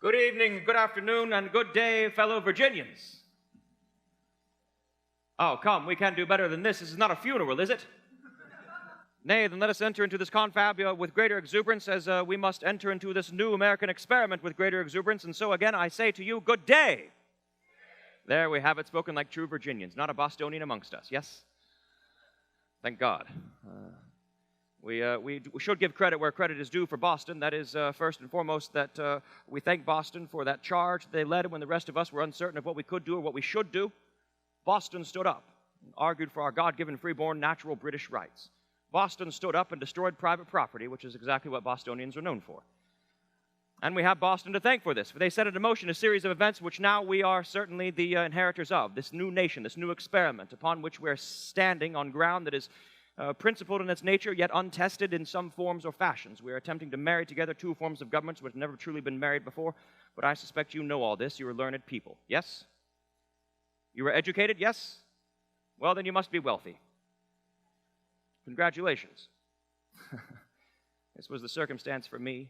Good evening, good afternoon, and good day, fellow Virginians. Oh, come, we can't do better than this. This is not a funeral, is it? Nay, then let us enter into this confab with greater exuberance, as we must enter into this new American experiment with greater exuberance. And so again, I say to you, good day. There we have it, spoken like true Virginians, not a Bostonian amongst us, yes? Thank God. We should give credit where credit is due for Boston. That is, first and foremost, that we thank Boston for that charge they led when the rest of us were uncertain of what we could do or what we should do. Boston stood up and argued for our God-given, freeborn, natural British rights. Boston stood up and destroyed private property, which is exactly what Bostonians are known for. And we have Boston to thank for this, for they set into motion a series of events which now we are certainly the inheritors of, this new nation, this new experiment, upon which we're standing on ground that is principled in its nature, yet untested in some forms or fashions. We are attempting to marry together two forms of governments which have never truly been married before, but I suspect you know all this. You are learned people, yes? You are educated, yes? Well, then you must be wealthy. Congratulations. This was the circumstance for me.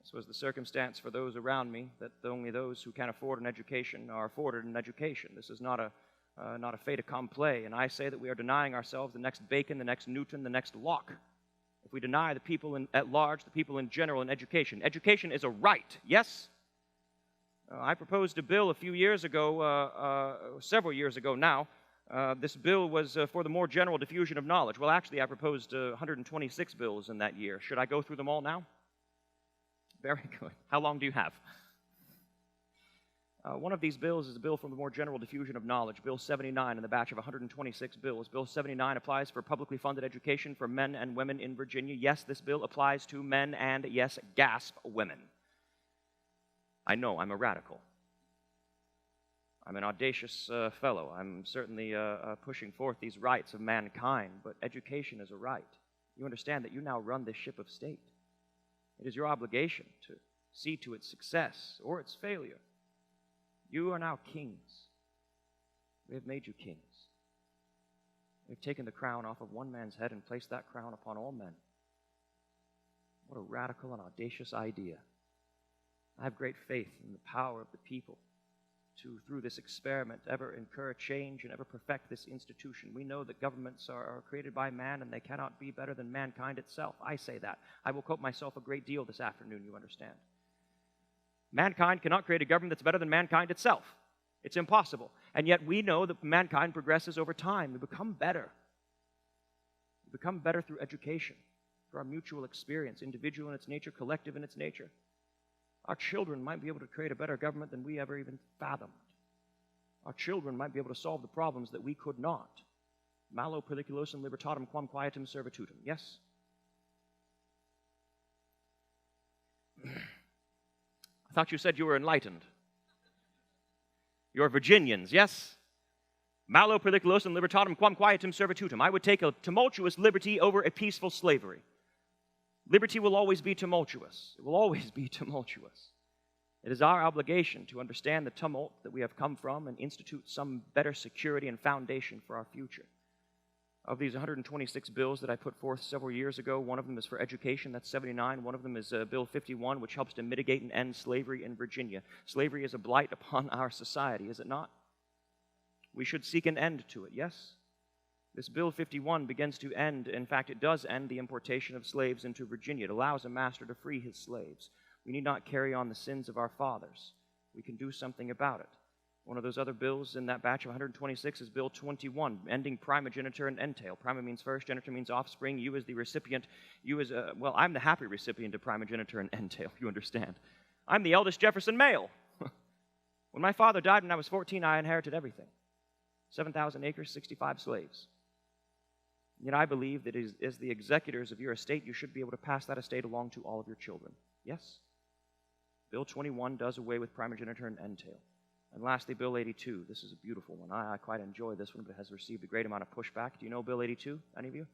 This was the circumstance for those around me, that only those who can afford an education are afforded an education. This is not a fait accompli, and I say that we are denying ourselves the next Bacon, the next Newton, the next Locke. If we deny the people at large, the people in general, in education. Education is a right, yes? I proposed a bill a few years ago, several years ago now. This bill was for the more general diffusion of knowledge. Well, actually, I proposed 126 bills in that year. Should I go through them all now? Very good. How long do you have? One of these bills is a bill for the more general diffusion of knowledge, Bill 79 in the batch of 126 bills. Bill 79 applies for publicly funded education for men and women in Virginia. Yes, this bill applies to men and, yes, gasp, women. I know, I'm a radical. I'm an audacious fellow. I'm certainly pushing forth these rights of mankind, but education is a right. You understand that you now run this ship of state. It is your obligation to see to its success or its failure. You are now kings. We have made you kings. We have taken the crown off of one man's head and placed that crown upon all men. What a radical and audacious idea. I have great faith in the power of the people to, through this experiment, ever incur change and ever perfect this institution. We know that governments are created by man and they cannot be better than mankind itself. I say that. I will quote myself a great deal this afternoon, you understand. Mankind cannot create a government that's better than mankind itself. It's impossible. And yet we know that mankind progresses over time. We become better. We become better through education, through our mutual experience, individual in its nature, collective in its nature. Our children might be able to create a better government than we ever even fathomed. Our children might be able to solve the problems that we could not. Malo periculosum libertatem quam quietum servitutum. Yes? I thought you said you were enlightened. You're Virginians, yes? Malo periculosum libertatem quam quietum servitutum. I would take a tumultuous liberty over a peaceful slavery. Liberty will always be tumultuous. It will always be tumultuous. It is our obligation to understand the tumult that we have come from and institute some better security and foundation for our future. Of these 126 bills that I put forth several years ago, one of them is for education, that's 79. One of them is Bill 51, which helps to mitigate and end slavery in Virginia. Slavery is a blight upon our society, is it not? We should seek an end to it, yes? This Bill 51 begins to end, in fact, it does end the importation of slaves into Virginia. It allows a master to free his slaves. We need not carry on the sins of our fathers. We can do something about it. One of those other bills in that batch of 126 is Bill 21, ending primogeniture and entail. Prima means first, genitor means offspring. You as the recipient, well, I'm the happy recipient of primogeniture and entail, you understand. I'm the eldest Jefferson male. When my father died when I was 14, I inherited everything. 7,000 acres, 65 slaves. Yet I believe that as the executors of your estate, you should be able to pass that estate along to all of your children. Yes? Bill 21 does away with primogeniture and entail. And lastly, Bill 82. This is a beautiful one. I quite enjoy this one, but it has received a great amount of pushback. Do you know Bill 82? Any of you?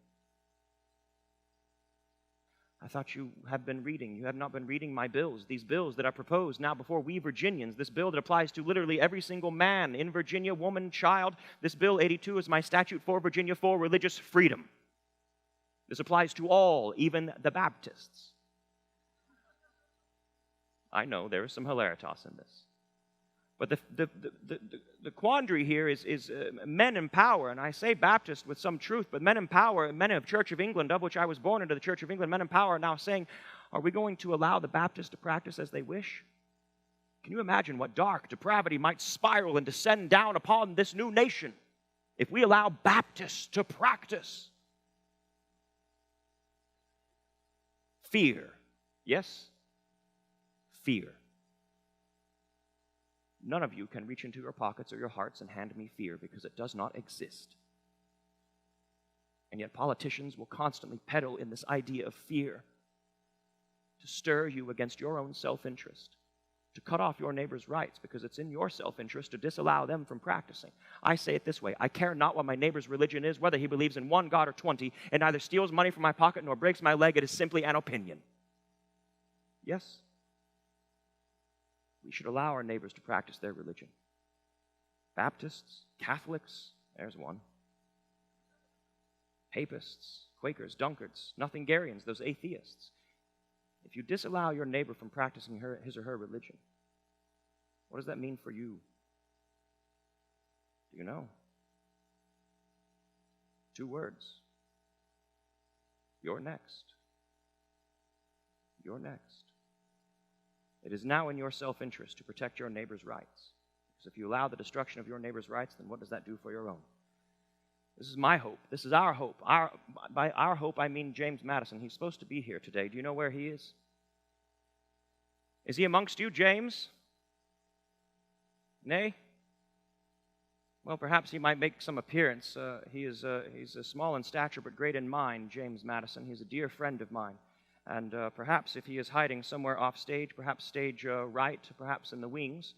I thought you have been reading. You have not been reading my bills. These bills that I propose now before we Virginians. This bill that applies to literally every single man in Virginia, woman, child. This Bill 82 is my statute for Virginia for religious freedom. This applies to all, even the Baptists. I know there is some hilaritas in this. But the quandary here is men in power, and I say Baptist with some truth, but men in power, men of Church of England, of which I was born into the Church of England, men in power are now saying, are we going to allow the Baptists to practice as they wish? Can you imagine what dark depravity might spiral and descend down upon this new nation if we allow Baptists to practice? Fear. Yes? Fear. None of you can reach into your pockets or your hearts and hand me fear because it does not exist. And yet politicians will constantly peddle in this idea of fear to stir you against your own self-interest, to cut off your neighbor's rights because it's in your self-interest to disallow them from practicing. I say it this way: I care not what my neighbor's religion is, whether he believes in one God or 20. It neither steals money from my pocket nor breaks my leg. It is simply an opinion. Yes? We should allow our neighbors to practice their religion. Baptists, Catholics, there's one. Papists, Quakers, Dunkards, Nothingarians, those atheists. If you disallow your neighbor from practicing his or her religion, what does that mean for you? Do you know? 2 words. You're next. You're next. It is now in your self-interest to protect your neighbor's rights. Because if you allow the destruction of your neighbor's rights, then what does that do for your own? This is my hope. This is our hope. By our hope, I mean James Madison. He's supposed to be here today. Do you know where he is? Is he amongst you, James? Nay? Well, perhaps he might make some appearance. He's small in stature but great in mind, James Madison. He's a dear friend of mine. And perhaps if he is hiding somewhere off stage, perhaps stage right, perhaps in the wings,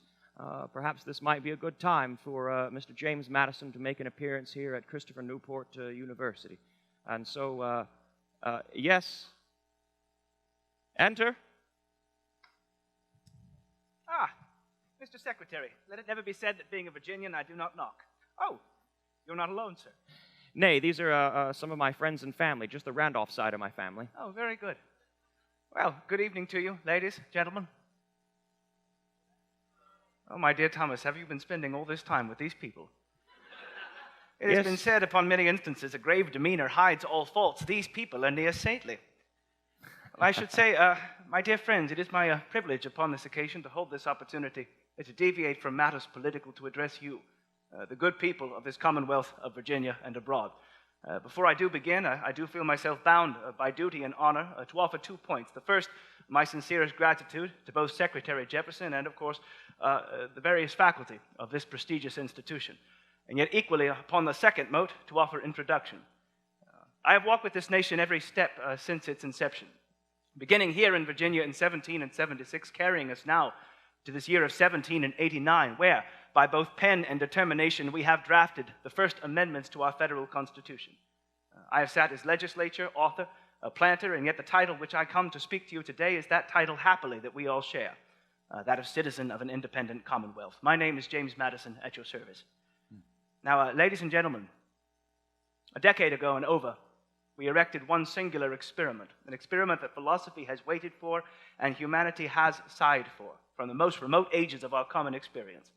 perhaps this might be a good time for Mr. James Madison to make an appearance here at Christopher Newport University. And so, yes, enter. Ah, Mr. Secretary, let it never be said that being a Virginian, I do not knock. Oh, you're not alone, sir. Nay, these are some of my friends and family, just the Randolph side of my family. Oh, very good. Well, good evening to you, ladies, gentlemen. Oh, my dear Thomas, have you been spending all this time with these people? It has been said upon many instances, a grave demeanor hides all faults. These people are near saintly. I should say, my dear friends, it is my privilege upon this occasion to hold this opportunity to deviate from matters political to address you, the good people of this Commonwealth of Virginia and abroad. Before I do begin, I do feel myself bound by duty and honor to offer 2 points. The first, my sincerest gratitude to both Secretary Jefferson and, of course, the various faculty of this prestigious institution. And yet equally, upon the second note, to offer introduction. I have walked with this nation every step since its inception, beginning here in Virginia in 1776, carrying us now to this year of 1789, where, by both pen and determination, we have drafted the first amendments to our federal Constitution. I have sat as legislator, author, planter, and yet the title which I come to speak to you today is that title, happily, that we all share, that of citizen of an independent Commonwealth. My name is James Madison, at your service. Now, ladies and gentlemen, a decade ago and over, we erected one singular experiment, an experiment that philosophy has waited for and humanity has sighed for, from the most remote ages of our common experience.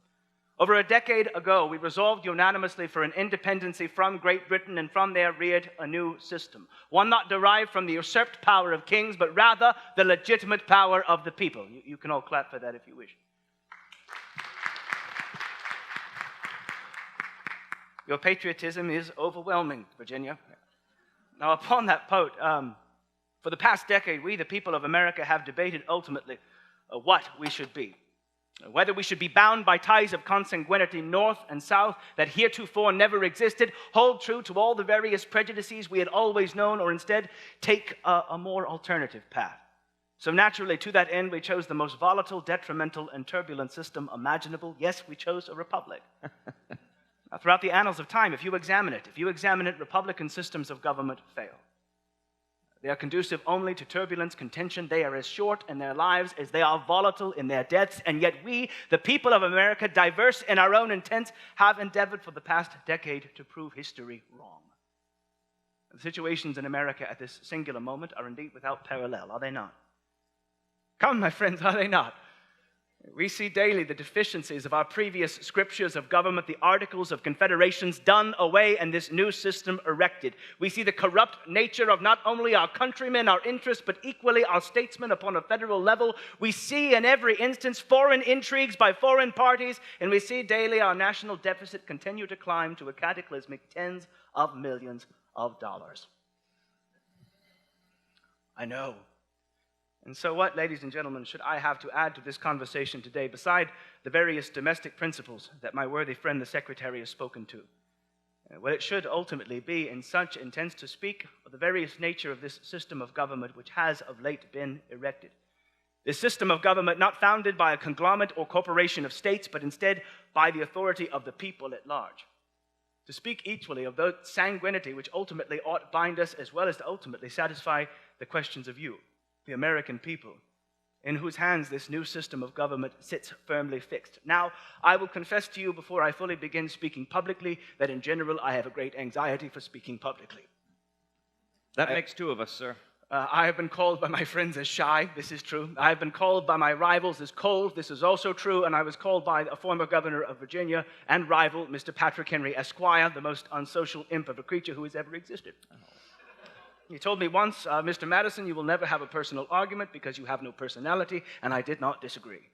Over a decade ago, we resolved unanimously for an independency from Great Britain, and from there reared a new system, one not derived from the usurped power of kings, but rather the legitimate power of the people. You can all clap for that if you wish. Your patriotism is overwhelming, Virginia. Now, upon that note, for the past decade, we, the people of America, have debated ultimately what we should be. Whether we should be bound by ties of consanguinity north and south that heretofore never existed, hold true to all the various prejudices we had always known, or instead take a more alternative path. So naturally, to that end, we chose the most volatile, detrimental, and turbulent system imaginable. Yes, we chose a republic. Now, throughout the annals of time, if you examine it, Republican systems of government fail. They are conducive only to turbulence, contention. They are as short in their lives as they are volatile in their deaths. And yet we, the people of America, diverse in our own intents, have endeavored for the past decade to prove history wrong. The situations in America at this singular moment are indeed without parallel, are they not? Come, my friends, are they not? We see daily the deficiencies of our previous scriptures of government, the Articles of Confederations done away, and this new system erected. We see the corrupt nature of not only our countrymen, our interests, but equally our statesmen upon a federal level. We see in every instance foreign intrigues by foreign parties, and we see daily our national deficit continue to climb to a cataclysmic tens of millions of dollars. I know. And so what, ladies and gentlemen, should I have to add to this conversation today, beside the various domestic principles that my worthy friend the Secretary has spoken to? Well, it should ultimately be, in such intents to speak, of the various nature of this system of government which has of late been erected. This system of government not founded by a conglomerate or corporation of states, but instead by the authority of the people at large. To speak equally of the sanguinity which ultimately ought bind us, as well as to ultimately satisfy the questions of you, the American people, in whose hands this new system of government sits firmly fixed. Now, I will confess to you before I fully begin speaking publicly that in general I have a great anxiety for speaking publicly. That makes two of us, sir. I have been called by my friends as shy. This is true. I have been called by my rivals as cold. This is also true. And I was called by a former governor of Virginia and rival, Mr. Patrick Henry Esquire, the most unsocial imp of a creature who has ever existed. He told me once, Mr. Madison, you will never have a personal argument because you have no personality, and I did not disagree.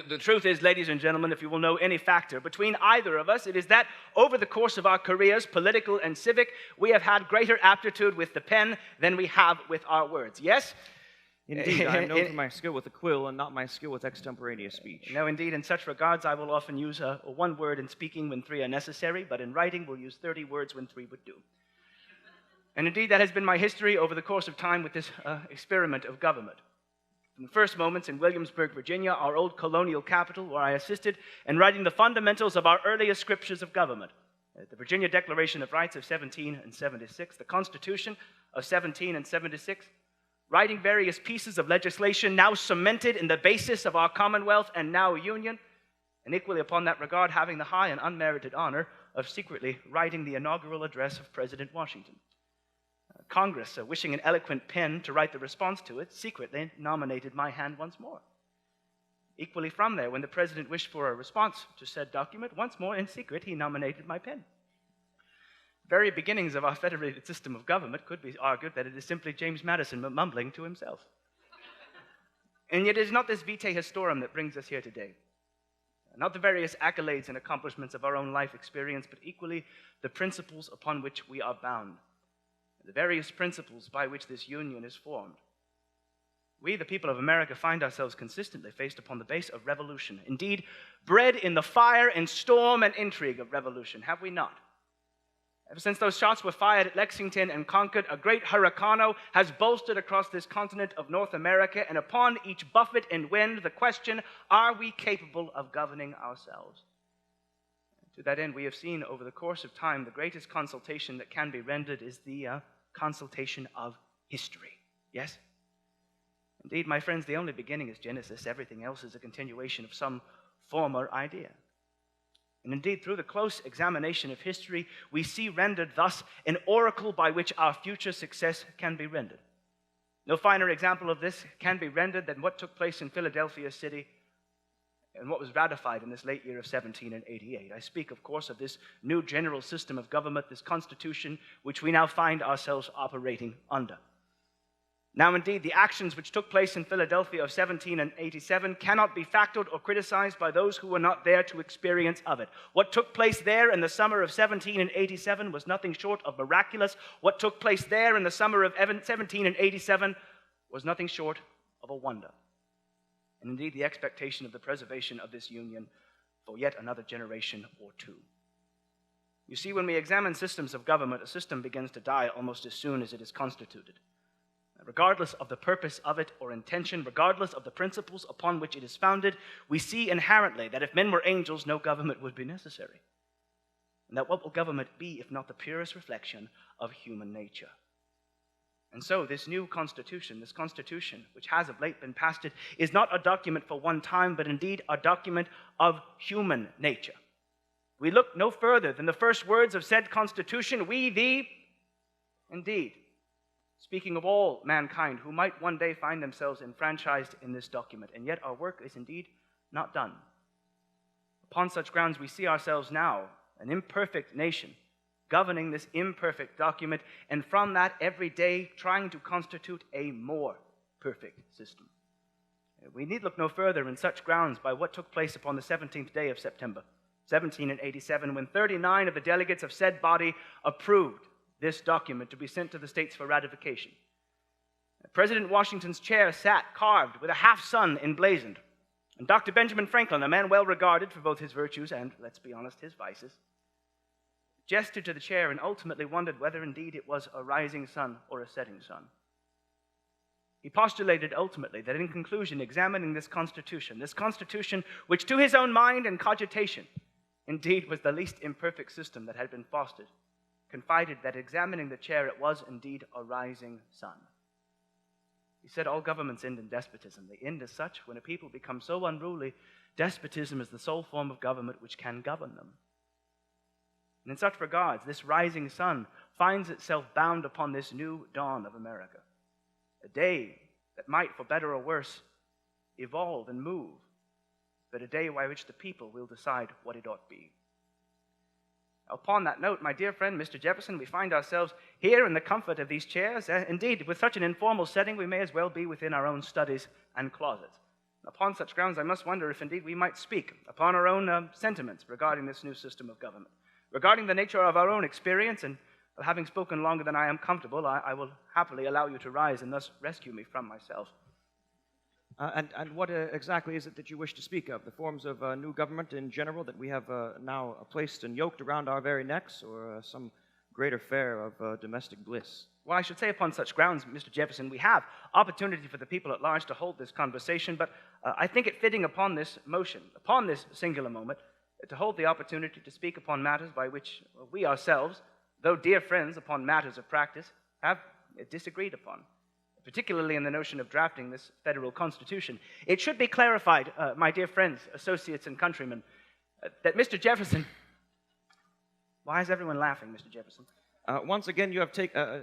The truth is, ladies and gentlemen, if you will know any factor between either of us, it is that over the course of our careers, political and civic, we have had greater aptitude with the pen than we have with our words. Yes? Indeed, I am known for my skill with the quill and not my skill with extemporaneous speech. No, indeed, in such regards, I will often use one word in speaking when three are necessary, but in writing, we'll use 30 words when three would do. And indeed, that has been my history over the course of time with this experiment of government. From the first moments in Williamsburg, Virginia, our old colonial capital, where I assisted in writing the fundamentals of our earliest scriptures of government, the Virginia Declaration of Rights of 1776, the Constitution of 1776, writing various pieces of legislation now cemented in the basis of our Commonwealth and now Union, and equally upon that regard, having the high and unmerited honor of secretly writing the inaugural address of President Washington. Congress, wishing an eloquent pen to write the response to it, secretly nominated my hand once more. Equally from there, when the president wished for a response to said document, once more in secret, he nominated my pen. The very beginnings of our federated system of government could be argued that it is simply James Madison mumbling to himself. And yet it is not this vitae historum that brings us here today. Not the various accolades and accomplishments of our own life experience, but equally the principles upon which we are bound. The various principles by which this union is formed. We, the people of America, find ourselves consistently faced upon the base of revolution. Indeed, bred in the fire and storm and intrigue of revolution, have we not? Ever since those shots were fired at Lexington and Concord, a great hurricano has bolstered across this continent of North America, and upon each buffet and wind, the question, are we capable of governing ourselves? To that end, we have seen over the course of time, the greatest consultation that can be rendered is the consultation of history. Yes? Indeed, my friends, the only beginning is Genesis. Everything else is a continuation of some former idea. And indeed, through the close examination of history, we see rendered thus an oracle by which our future success can be rendered. No finer example of this can be rendered than what took place in Philadelphia City and what was ratified in this late year of 1788. I speak, of course, of this new general system of government, this Constitution, which we now find ourselves operating under. Now, indeed, the actions which took place in Philadelphia of 1787 cannot be factored or criticized by those who were not there to experience of it. What took place there in the summer of 1787 was nothing short of miraculous. What took place there in the summer of 1787 was nothing short of a wonder. And indeed, the expectation of the preservation of this union for yet another generation or two. You see, when we examine systems of government, a system begins to die almost as soon as it is constituted. Regardless of the purpose of it or intention, regardless of the principles upon which it is founded, we see inherently that if men were angels, no government would be necessary. And that what will government be if not the purest reflection of human nature? And so this new Constitution, this Constitution, which has of late been passed, is not a document for one time, but indeed a document of human nature. We look no further than the first words of said Constitution, we thee, indeed. speaking of all mankind who might one day find themselves enfranchised in this document, and yet our work is indeed not done. Upon such grounds, we see ourselves now, an imperfect nation, governing this imperfect document, and from that every day trying to constitute a more perfect system. We need look no further in such grounds by what took place upon the 17th day of September, 1787, when 39 of the delegates of said body approved this document to be sent to the states for ratification. President Washington's chair sat carved with a half-sun emblazoned, and Dr. Benjamin Franklin, a man well regarded for both his virtues and, let's be honest, his vices, gestured to the chair and ultimately wondered whether indeed it was a rising sun or a setting sun. He postulated ultimately that in conclusion, examining this Constitution which to his own mind and cogitation indeed was the least imperfect system that had been fostered, confided that examining the chair it was indeed a rising sun. He said all governments end in despotism. They end as such when a people become so unruly, despotism is the sole form of government which can govern them. And in such regards, this rising sun finds itself bound upon this new dawn of America, a day that might, for better or worse, evolve and move, but a day by which the people will decide what it ought to be. Upon that note, my dear friend, Mr. Jefferson, we find ourselves here in the comfort of these chairs. Indeed, with such an informal setting, we may as well be within our own studies and closets. Upon such grounds, I must wonder if indeed we might speak upon our own sentiments regarding this new system of government, regarding the nature of our own experience, and having spoken longer than I am comfortable, I will happily allow you to rise and thus rescue me from myself. And what exactly is it that you wish to speak of? The forms of new government in general that we have now placed and yoked around our very necks, or some greater fare of domestic bliss? Well, I should say upon such grounds, Mr. Jefferson, we have opportunity for the people at large to hold this conversation, but I think it fitting upon this motion, upon this singular moment, to hold the opportunity to speak upon matters by which we ourselves, though dear friends upon matters of practice, have disagreed upon, particularly in the notion of drafting this federal constitution. It should be clarified, my dear friends, associates, and countrymen, that Mr. Jefferson... Why is everyone laughing, Mr. Jefferson? Once again, you have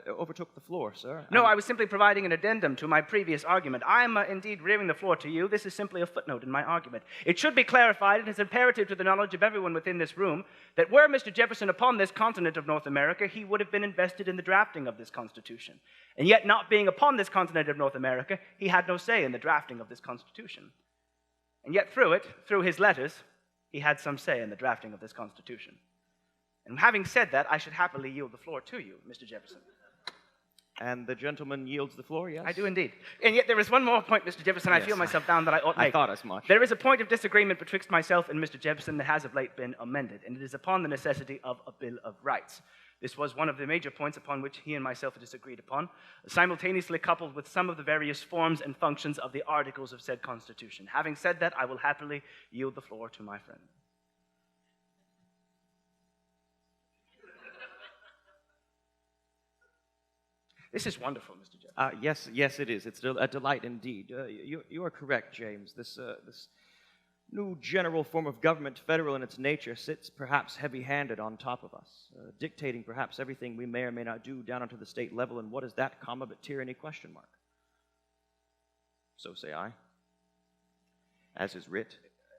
overtook the floor, sir. No, I was simply providing an addendum to my previous argument. I am indeed rearing the floor to you. This is simply a footnote in my argument. It should be clarified, and it's imperative to the knowledge of everyone within this room, that were Mr. Jefferson upon this continent of North America, he would have been invested in the drafting of this Constitution. And yet, not being upon this continent of North America, he had no say in the drafting of this Constitution. And yet, through his letters, he had some say in the drafting of this Constitution. And having said that, I should happily yield the floor to you, Mr. Jefferson. And the gentleman yields the floor, yes? I do indeed. And yet there is one more point, Mr. Jefferson, I feel myself bound that I ought make. I thought as much. There is a point of disagreement betwixt myself and Mr. Jefferson that has of late been amended, and it is upon the necessity of a Bill of Rights. This was one of the major points upon which he and myself disagreed upon, simultaneously coupled with some of the various forms and functions of the articles of said Constitution. Having said that, I will happily yield the floor to my friend. This is wonderful, Mr. Jefferson. Yes, it is. It's a delight indeed. You are correct, James. This new general form of government, federal in its nature, sits perhaps heavy-handed on top of us, dictating perhaps everything we may or may not do down onto the state level. And what is that, comma, but tyranny, question mark? So say I. As is writ.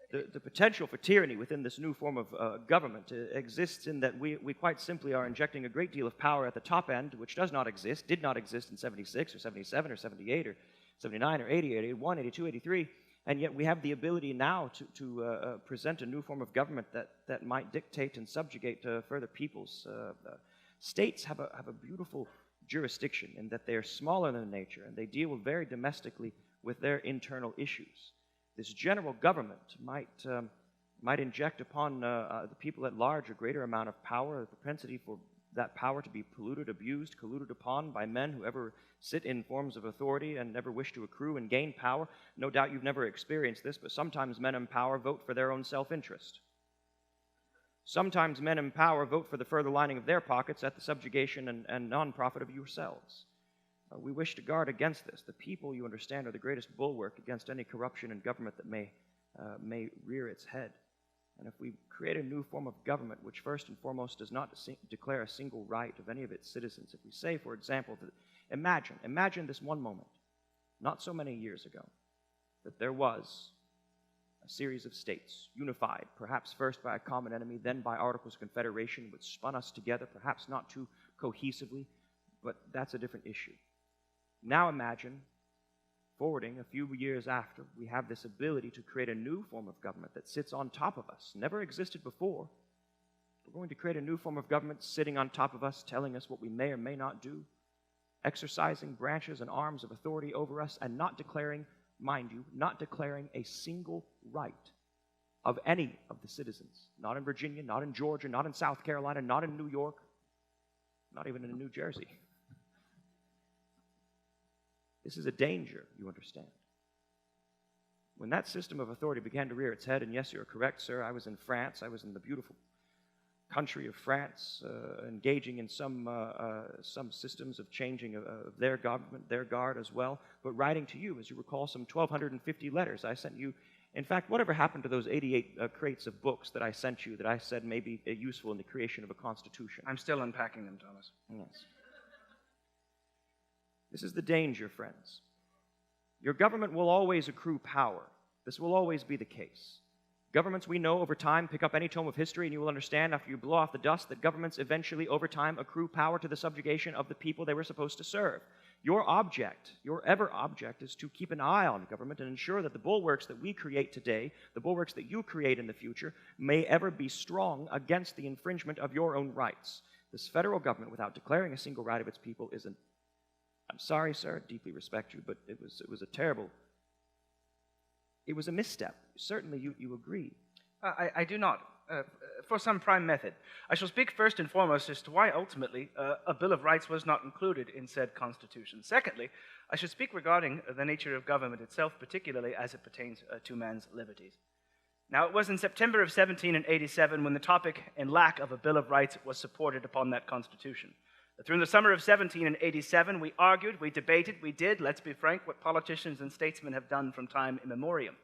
The potential for tyranny within this new form of government exists in that we quite simply are injecting a great deal of power at the top end, which did not exist in 76 or 77 or 78 or 79 or 80 or 81, 82, 83, and yet we have the ability now to present a new form of government that might dictate and subjugate further peoples. States have a beautiful jurisdiction in that they are smaller than nature, and they deal very domestically with their internal issues. This general government might inject upon the people at large a greater amount of power, a propensity for that power to be polluted, abused, colluded upon by men who ever sit in forms of authority and never wish to accrue and gain power. No doubt you've never experienced this, but sometimes men in power vote for their own self-interest. Sometimes men in power vote for the further lining of their pockets at the subjugation and non-profit of yourselves. We wish to guard against this. The people, you understand, are the greatest bulwark against any corruption in government that may rear its head. And if we create a new form of government, which first and foremost does not declare a single right of any of its citizens, if we say, for example, that Imagine this one moment, not so many years ago, that there was a series of states, unified, perhaps first by a common enemy, then by Articles of Confederation, which spun us together, perhaps not too cohesively, but that's a different issue. Now imagine, forwarding a few years after, we have this ability to create a new form of government that sits on top of us, never existed before. We're going to create a new form of government sitting on top of us, telling us what we may or may not do, exercising branches and arms of authority over us, and not declaring, mind you, not declaring a single right of any of the citizens. Not in Virginia, not in Georgia, not in South Carolina, not in New York, not even in New Jersey. This is a danger, you understand. When that system of authority began to rear its head, and yes, you're correct, sir, I was in France, I was in the beautiful country of France, engaging in some systems of changing of their government, their guard as well, but writing to you, as you recall, some 1,250 letters I sent you. In fact, whatever happened to those 88 crates of books that I sent you that I said may be useful in the creation of a constitution? I'm still unpacking them, Thomas. Yes. This is the danger, friends. Your government will always accrue power. This will always be the case. Governments, we know, over time, pick up any tome of history, and you will understand after you blow off the dust that governments eventually, over time, accrue power to the subjugation of the people they were supposed to serve. Your object, your ever object, is to keep an eye on government and ensure that the bulwarks that we create today, the bulwarks that you create in the future, may ever be strong against the infringement of your own rights. This federal government, without declaring a single right of its people, is I'm sorry, sir, deeply respect you, but it was a terrible, it was a misstep. Certainly you agree. I do not, for some prime method. I shall speak first and foremost as to why ultimately a Bill of Rights was not included in said Constitution. Secondly, I should speak regarding the nature of government itself, particularly as it pertains to man's liberties. Now, it was in September of 1787 when the topic and lack of a Bill of Rights was supported upon that Constitution. Through the summer of 1787, we argued, we debated, we did, let's be frank, what politicians and statesmen have done from time immemorial.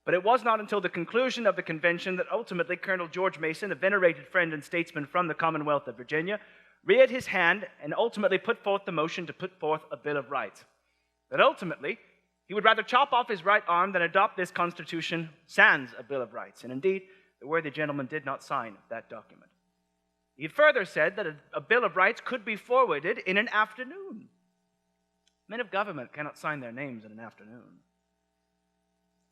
But it was not until the conclusion of the convention that ultimately Colonel George Mason, a venerated friend and statesman from the Commonwealth of Virginia, reared his hand and ultimately put forth the motion to put forth a Bill of Rights. That ultimately, he would rather chop off his right arm than adopt this Constitution sans a Bill of Rights. And indeed, the worthy gentleman did not sign that document. He further said that a Bill of Rights could be forwarded in an afternoon. Men of government cannot sign their names in an afternoon.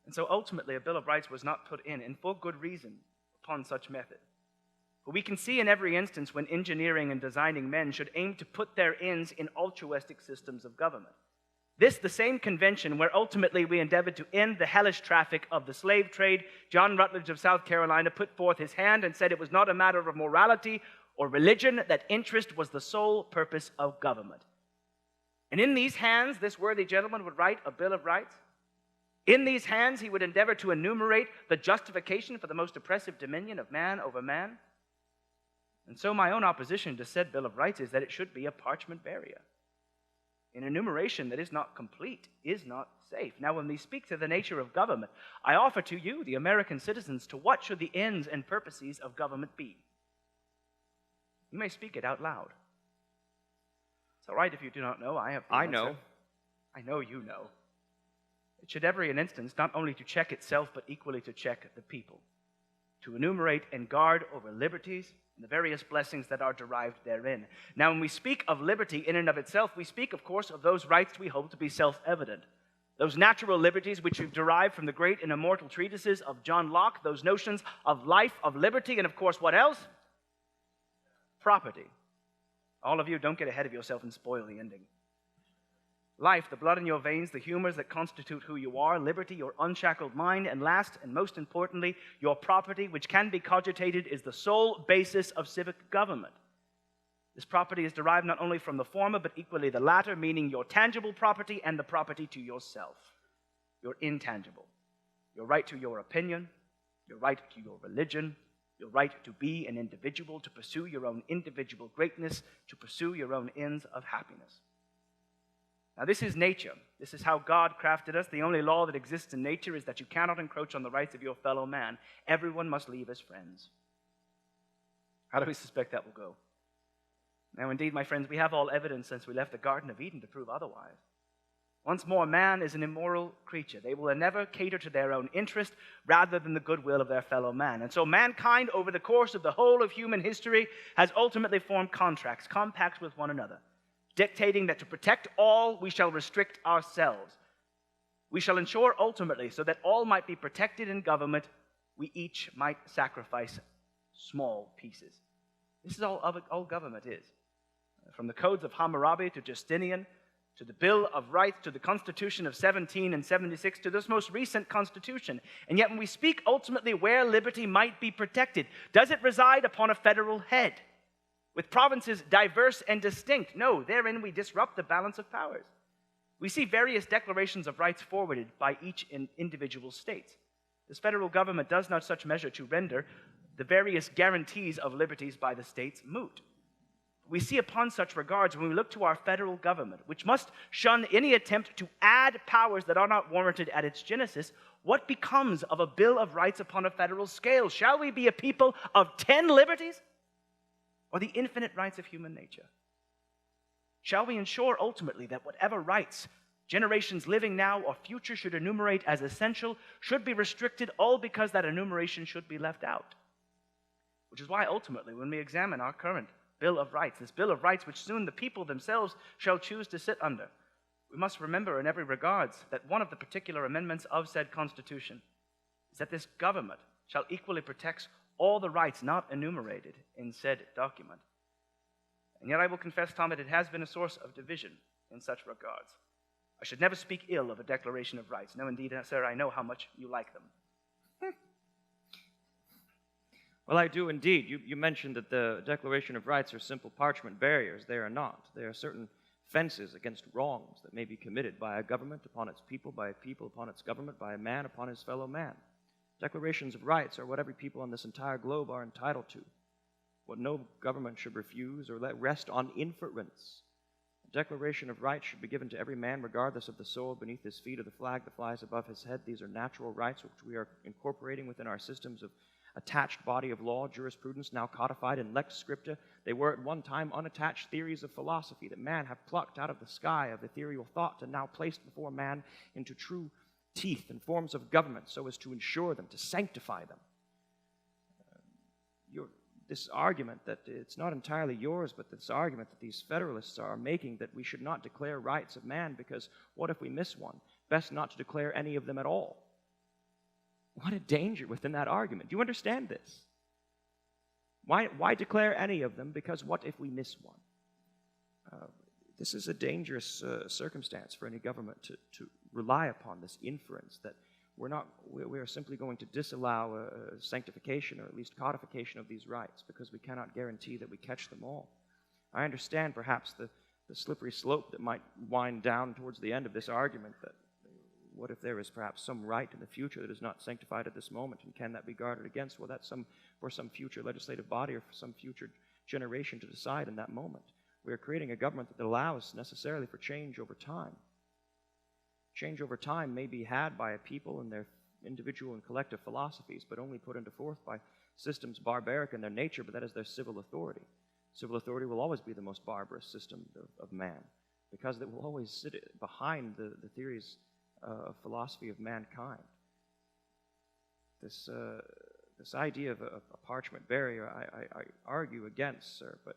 And so ultimately, a Bill of Rights was not put in, and for good reason, upon such method. For we can see in every instance when engineering and designing men should aim to put their ends in altruistic systems of government. This, the same convention where ultimately we endeavored to end the hellish traffic of the slave trade, John Rutledge of South Carolina put forth his hand and said it was not a matter of morality or religion, that interest was the sole purpose of government. And in these hands, this worthy gentleman would write a Bill of Rights. In these hands, he would endeavor to enumerate the justification for the most oppressive dominion of man over man. And so my own opposition to said Bill of Rights is that it should be a parchment barrier. An enumeration that is not complete is not safe. Now, when we speak to the nature of government, I offer to you, the American citizens, to what should the ends and purposes of government be? You may speak it out loud. It's all right if you do not know. I have the answer. know. I know you know. It should every instance not only to check itself, but equally to check the people, to enumerate and guard over liberties and the various blessings that are derived therein. Now, when we speak of liberty in and of itself, we speak, of course, of those rights we hold to be self-evident. Those natural liberties which we've derived from the great and immortal treatises of John Locke, those notions of life, of liberty, and of course, what else? Property. All of you, don't get ahead of yourself and spoil the ending. Life, the blood in your veins, the humors that constitute who you are, liberty, your unshackled mind, and last and most importantly, your property, which can be cogitated, is the sole basis of civic government. This property is derived not only from the former, but equally the latter, meaning your tangible property and the property to yourself, your intangible, your right to your opinion, your right to your religion, your right to be an individual, to pursue your own individual greatness, to pursue your own ends of happiness. Now, this is nature. This is how God crafted us. The only law that exists in nature is that you cannot encroach on the rights of your fellow man. Everyone must leave as friends. How do we suspect that will go? Now, indeed, my friends, we have all evidence since we left the Garden of Eden to prove otherwise. Once more, man is an immoral creature. They will never cater to their own interest rather than the goodwill of their fellow man. And so mankind, over the course of the whole of human history, has ultimately formed contracts, compacts with one another, dictating that to protect all, we shall restrict ourselves. We shall ensure ultimately, so that all might be protected in government, we each might sacrifice small pieces. This is all government is. From the codes of Hammurabi to Justinian, to the Bill of Rights, to the Constitution of 1776, to this most recent Constitution. And yet when we speak ultimately where liberty might be protected, does it reside upon a federal head, with provinces diverse and distinct? No, therein we disrupt the balance of powers. We see various declarations of rights forwarded by each individual state. This federal government does not such measure to render the various guarantees of liberties by the states moot. We see upon such regards when we look to our federal government, which must shun any attempt to add powers that are not warranted at its genesis, what becomes of a Bill of Rights upon a federal scale? Shall we be a people of 10 liberties, or the infinite rights of human nature? Shall we ensure ultimately that whatever rights generations living now or future should enumerate as essential should be restricted, all because that enumeration should be left out? Which is why ultimately when we examine our current Bill of Rights, this Bill of Rights which soon the people themselves shall choose to sit under, we must remember in every regards that one of the particular amendments of said Constitution is that this government shall equally protect all the rights not enumerated in said document. And yet I will confess, Tom, that it has been a source of division in such regards. I should never speak ill of a Declaration of Rights. No, indeed, sir, I know how much you like them. Well, I do indeed. You mentioned that the Declaration of Rights are simple parchment barriers. They are not. They are certain fences against wrongs that may be committed by a government upon its people, by a people upon its government, by a man upon his fellow man. Declarations of rights are what every people on this entire globe are entitled to, what no government should refuse or let rest on inference. A Declaration of Rights should be given to every man regardless of the soil beneath his feet or the flag that flies above his head. These are natural rights which we are incorporating within our systems of attached body of law, jurisprudence, now codified in lex scripta. They were at one time unattached theories of philosophy that man have plucked out of the sky of ethereal thought and now placed before man into true teeth and forms of government so as to ensure them, to sanctify them. This argument that it's not entirely yours, but this argument that these federalists are making that we should not declare rights of man because what if we miss one? Best not to declare any of them at all. What a danger within that argument. Do you understand this? Why declare any of them? Because what if we miss one? This is a dangerous circumstance for any government to rely upon this inference that we are simply going to disallow sanctification or at least codification of these rights because we cannot guarantee that we catch them all. I understand perhaps the slippery slope that might wind down towards the end of this argument that what if there is perhaps some right in the future that is not sanctified at this moment, and can that be guarded against? Well, that's for some future legislative body or for some future generation to decide in that moment. We are creating a government that allows necessarily for change over time. Change over time may be had by a people and their individual and collective philosophies, but only put into forth by systems barbaric in their nature, but that is their civil authority. Civil authority will always be the most barbarous system of man, because it will always sit behind the theories of philosophy of mankind. This idea of a parchment barrier, I argue against, sir, but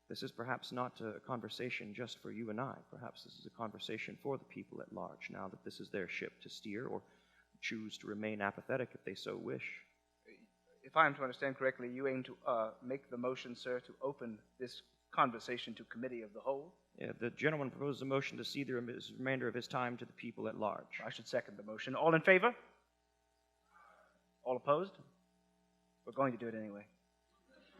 this is perhaps not a conversation just for you and I. Perhaps this is a conversation for the people at large, now that this is their ship to steer, or choose to remain apathetic if they so wish. If I am to understand correctly, you aim to make the motion, sir, to open this conversation to committee of the whole? Yeah, the gentleman proposes a motion to cede the remainder of his time to the people at large. I should second the motion. All in favor? All opposed? We're going to do it anyway.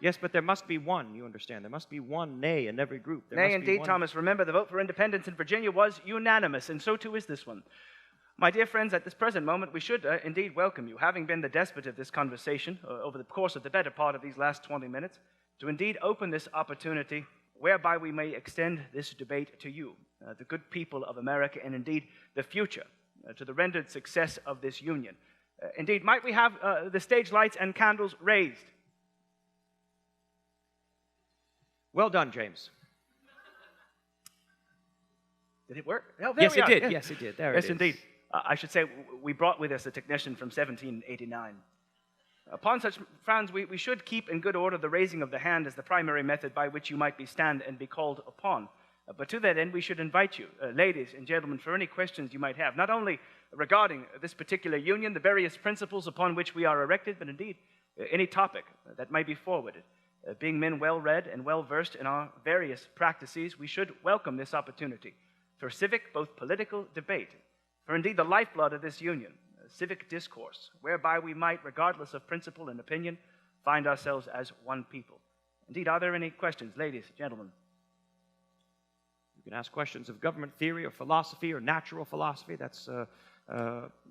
Yes, but there must be one, you understand. There must be one nay in every group. Nay, indeed, Thomas. Remember, the vote for independence in Virginia was unanimous, and so too is this one. My dear friends, at this present moment, we should indeed welcome you, having been the despot of this conversation over the course of the better part of these last 20 minutes, to indeed open this opportunity whereby we may extend this debate to you, the good people of America, and indeed the future, to the rendered success of this union. Indeed, might we have the stage lights and candles raised? Well done, James. Did it work? Oh, there Yes, we it are. did. Yeah. Yes, it did. There Yes, it is. indeed. I should say we brought with us a technician from 1789. Upon such grounds, we should keep in good order the raising of the hand as the primary method by which you might be stand and be called upon. But to that end, we should invite you, ladies and gentlemen, for any questions you might have, not only regarding this particular union, the various principles upon which we are erected, but indeed any topic that might be forwarded. Being men well-read and well-versed in our various practices, we should welcome this opportunity for civic, both political debate, for indeed the lifeblood of this union, civic discourse, whereby we might, regardless of principle and opinion, find ourselves as one people. Indeed, are there any questions, ladies, gentlemen? You can ask questions of government theory or philosophy or natural philosophy. That's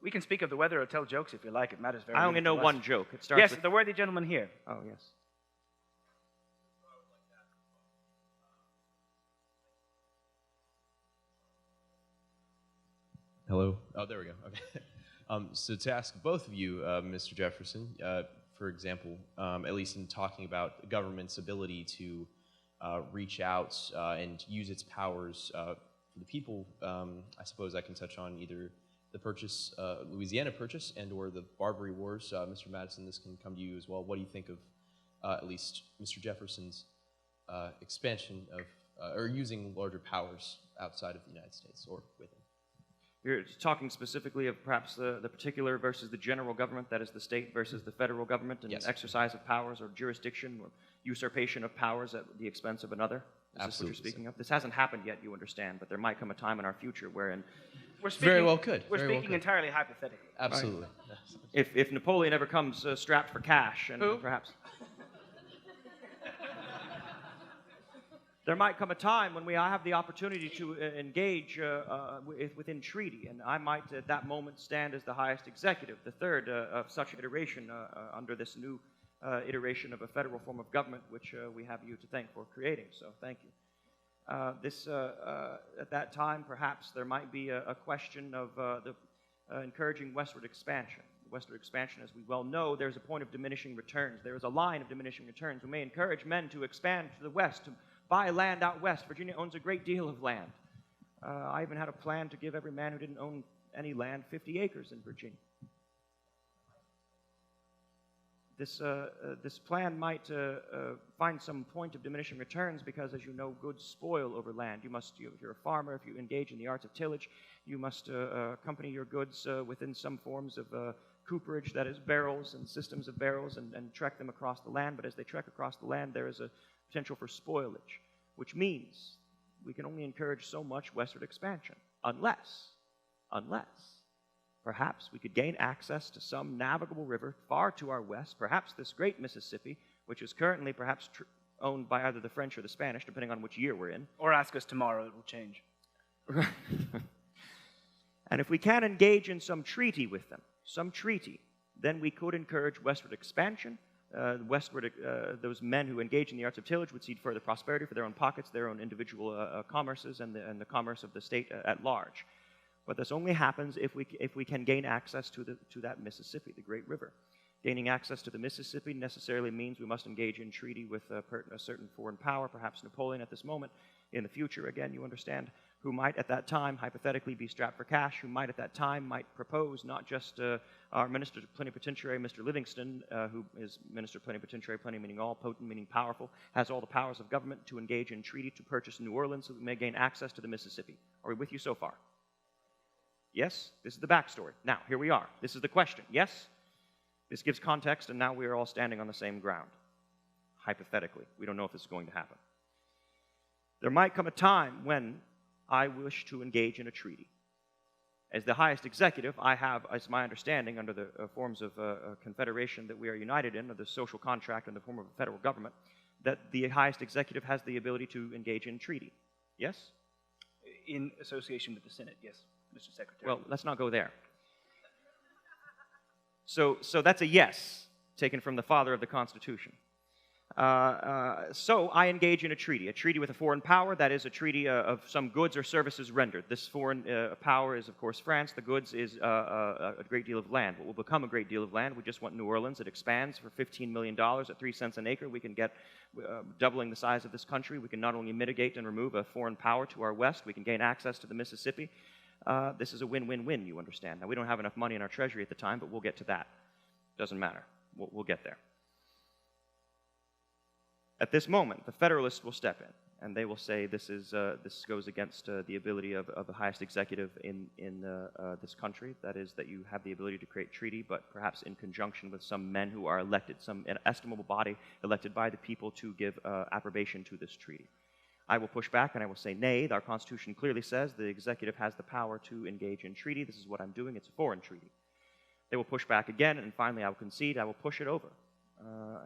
We can speak of the weather or tell jokes if you like. It matters very much. I only know to us. one joke. It starts Yes, with... the worthy gentleman here. Oh, yes. Hello. Oh, there we go. Okay. So to ask both of you, Mr. Jefferson, for example, at least in talking about the government's ability to reach out and use its powers for the people, I suppose I can touch on either the purchase, Louisiana Purchase, and or the Barbary Wars. Mr. Madison, this can come to you as well. What do you think of at least Mr. Jefferson's expansion of, or using larger powers outside of the United States or within? You're talking specifically of perhaps the particular versus the general government, that is the state versus the federal government, and Yes. exercise of powers or jurisdiction or usurpation of powers at the expense of another? Is this what you're speaking of? This hasn't happened yet, you understand, but there might come a time in our future wherein We're speaking, Very well could. We're Very well speaking could. entirely hypothetically. Absolutely. if Napoleon ever comes strapped for cash, and Who? perhaps there might come a time when we have the opportunity to engage within treaty, and I might at that moment stand as the highest executive, the third of such iteration under this new iteration of a federal form of government, which we have you to thank for creating. So thank you. At that time, perhaps there might be a question of encouraging westward expansion. Westward expansion, as we well know, there's a point of diminishing returns. There is a line of diminishing returns. We may encourage men to expand to the west, to buy land out west. Virginia owns a great deal of land. I even had a plan to give every man who didn't own any land 50 acres in Virginia. This plan might find some point of diminishing returns because, as you know, goods spoil over land. If you're a farmer, if you engage in the arts of tillage, you must accompany your goods within some forms of cooperage, that is barrels and systems of barrels, and trek them across the land. But as they trek across the land, there is a potential for spoilage, which means we can only encourage so much westward expansion, unless perhaps we could gain access to some navigable river far to our west, perhaps this great Mississippi, which is currently perhaps owned by either the French or the Spanish, depending on which year we're in. Or ask us tomorrow, it will change. And if we can engage in some treaty with them, then we could encourage westward expansion. Those men who engage in the arts of tillage would seek further prosperity for their own pockets, their own individual commerces, and the commerce of the state at large. But this only happens if we can gain access to that Mississippi, the great river. Gaining access to the Mississippi necessarily means we must engage in treaty with a certain foreign power, perhaps Napoleon at this moment. In the future, again, you understand, who might at that time hypothetically be strapped for cash, who might at that time might propose not just our Minister Plenipotentiary, Mr. Livingston, who is Minister Plenipotentiary, plenty meaning all, potent meaning powerful, has all the powers of government to engage in treaty to purchase New Orleans so that we may gain access to the Mississippi. Are we with you so far? Yes? This is the backstory. Now, here we are. This is the question. Yes? This gives context, and now we are all standing on the same ground. Hypothetically. We don't know if this is going to happen. There might come a time when I wish to engage in a treaty. As the highest executive, I have, as my understanding, under the forms of confederation that we are united in, or the social contract in the form of a federal government, that the highest executive has the ability to engage in treaty. Yes? In association with the Senate, yes, Mr. Secretary. Well, let's not go there. So that's a yes, taken from the father of the Constitution. So I engage in a treaty with a foreign power, that is a treaty of some goods or services rendered. This foreign power is, of course, France. The goods is a great deal of land. What will become a great deal of land, we just want New Orleans. It expands for $15 million at 3 cents an acre. We can get, doubling the size of this country, we can not only mitigate and remove a foreign power to our west, we can gain access to the Mississippi. This is a win-win-win, you understand. Now, we don't have enough money in our treasury at the time, but we'll get to that. Doesn't matter. We'll get there. At this moment, the Federalists will step in, and they will say this goes against the ability of the highest executive in this country. That is, that you have the ability to create treaty, but perhaps in conjunction with some men who are elected, some estimable body elected by the people to give approbation to this treaty. I will push back and I will say, nay, our Constitution clearly says the executive has the power to engage in treaty. This is what I'm doing. It's a foreign treaty. They will push back again, and finally I will concede. I will push it over,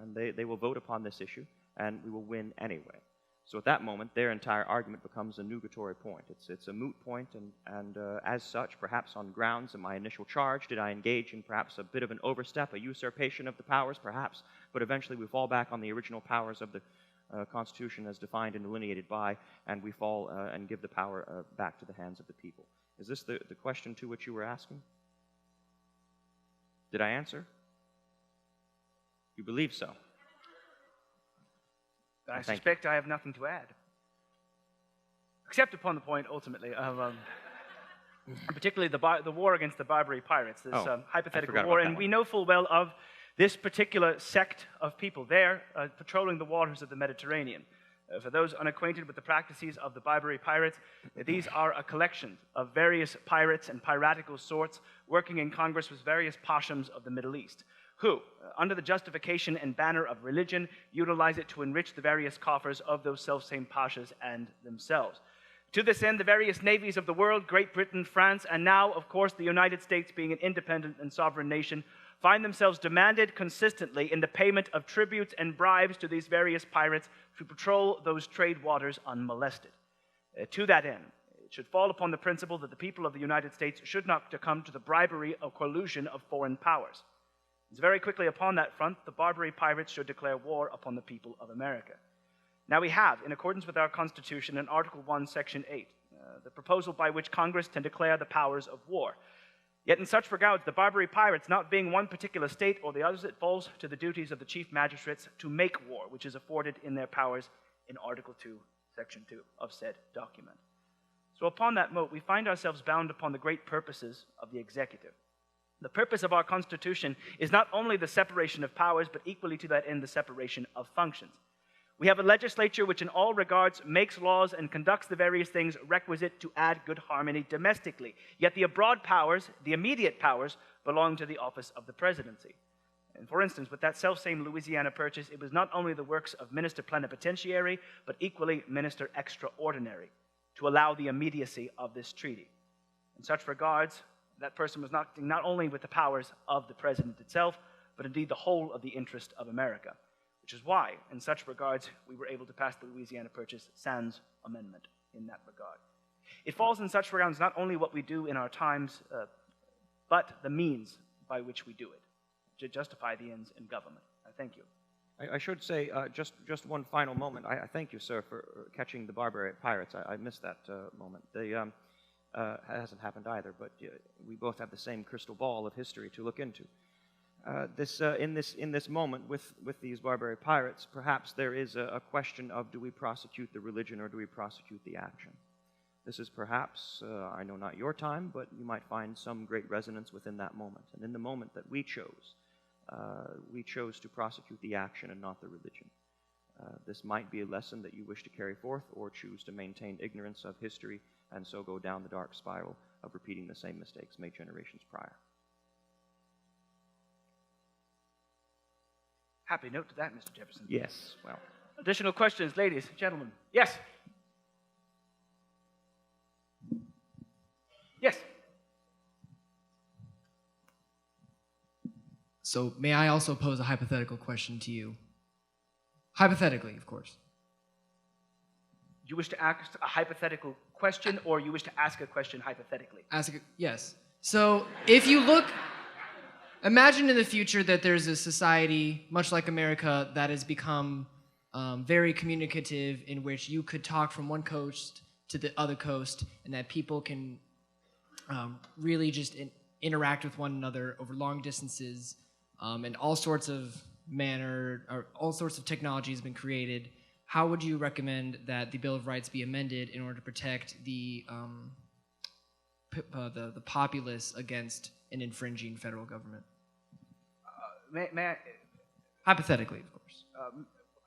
and they will vote upon this issue, and we will win anyway. So at that moment, their entire argument becomes a nugatory point. It's a moot point, and as such, perhaps on grounds of my initial charge, did I engage in perhaps a bit of an overstep, a usurpation of the powers? Perhaps, but eventually we fall back on the original powers of the Constitution as defined and delineated by, and we fall and give the power back to the hands of the people. Is this the question to which you were asking? Did I answer? You believe so? I suspect I have nothing to add. Except upon the point, ultimately, of particularly the war against the Barbary pirates, this hypothetical war. And we know full well of this particular sect of people there patrolling the waters of the Mediterranean. For those unacquainted with the practices of the Barbary pirates, these are a collection of various pirates and piratical sorts working in Congress with various pashams of the Middle East, who, under the justification and banner of religion, utilize it to enrich the various coffers of those selfsame pashas and themselves. To this end, the various navies of the world, Great Britain, France, and now, of course, the United States, being an independent and sovereign nation, find themselves demanded consistently in the payment of tributes and bribes to these various pirates to patrol those trade waters unmolested. To that end, it should fall upon the principle that the people of the United States should not succumb to the bribery or collusion of foreign powers. It's very quickly upon that front, the Barbary pirates should declare war upon the people of America. Now we have, in accordance with our Constitution, in Article 1, Section 8, the proposal by which Congress can declare the powers of war. Yet in such regards, the Barbary pirates, not being one particular state or the others, it falls to the duties of the chief magistrates to make war, which is afforded in their powers in Article 2, Section 2 of said document. So upon that note, we find ourselves bound upon the great purposes of the executive. The purpose of our Constitution is not only the separation of powers, but equally to that end, the separation of functions. We have a legislature which in all regards makes laws and conducts the various things requisite to add good harmony domestically. Yet the abroad powers, the immediate powers, belong to the office of the presidency. And for instance, with that selfsame Louisiana Purchase, it was not only the works of Minister Plenipotentiary, but equally Minister Extraordinary, to allow the immediacy of this treaty. In such regards, that person was not only with the powers of the president itself, but indeed the whole of the interest of America. Which is why, in such regards, we were able to pass the Louisiana Purchase sans amendment in that regard. It falls in such regards not only what we do in our times, but the means by which we do it, to justify the ends in government. I thank you. I should say, just one final moment. I thank you, sir, for catching the Barbary pirates. I missed that moment. It hasn't happened either, but we both have the same crystal ball of history to look into. In this moment with these Barbary pirates, perhaps there is a question of, do we prosecute the religion or do we prosecute the action? This is perhaps, I know not your time, but you might find some great resonance within that moment. And in the moment that we chose to prosecute the action and not the religion. This might be a lesson that you wish to carry forth or choose to maintain ignorance of history and so go down the dark spiral of repeating the same mistakes made generations prior. Happy note to that, Mr. Jefferson. Yes, well. Additional questions, ladies, gentlemen. Yes. Yes. So may I also pose a hypothetical question to you? Hypothetically, of course. Do you wish to ask a hypothetical question, or you wish to ask a question hypothetically? Yes. So if you look... Imagine in the future that there's a society, much like America, that has become very communicative, in which you could talk from one coast to the other coast, and that people can really just interact with one another over long distances, and all sorts of technology has been created. How would you recommend that the Bill of Rights be amended in order to protect the populace against an infringing federal government? May I? Hypothetically, of course.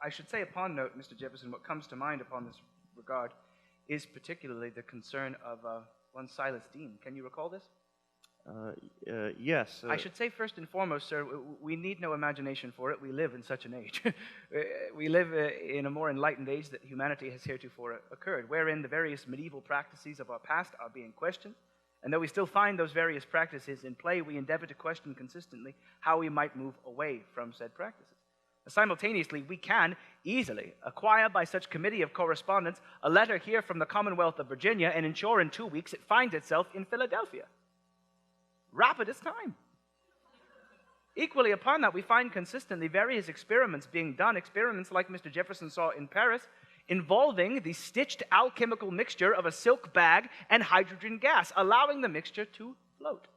I should say upon note, Mr. Jefferson, what comes to mind upon this regard is particularly the concern of one Silas Dean. Can you recall this? Yes. I should say first and foremost, sir, we need no imagination for it. We live in such an age. We live in a more enlightened age that humanity has heretofore occurred, wherein the various medieval practices of our past are being questioned. And though we still find those various practices in play, we endeavor to question consistently how we might move away from said practices. Simultaneously, we can easily acquire by such committee of correspondence a letter here from the Commonwealth of Virginia and ensure in 2 weeks it finds itself in Philadelphia. Rapid as time. Equally upon that, we find consistently various experiments being done, experiments like Mr. Jefferson saw in Paris, involving the stitched alchemical mixture of a silk bag and hydrogen gas, allowing the mixture to float.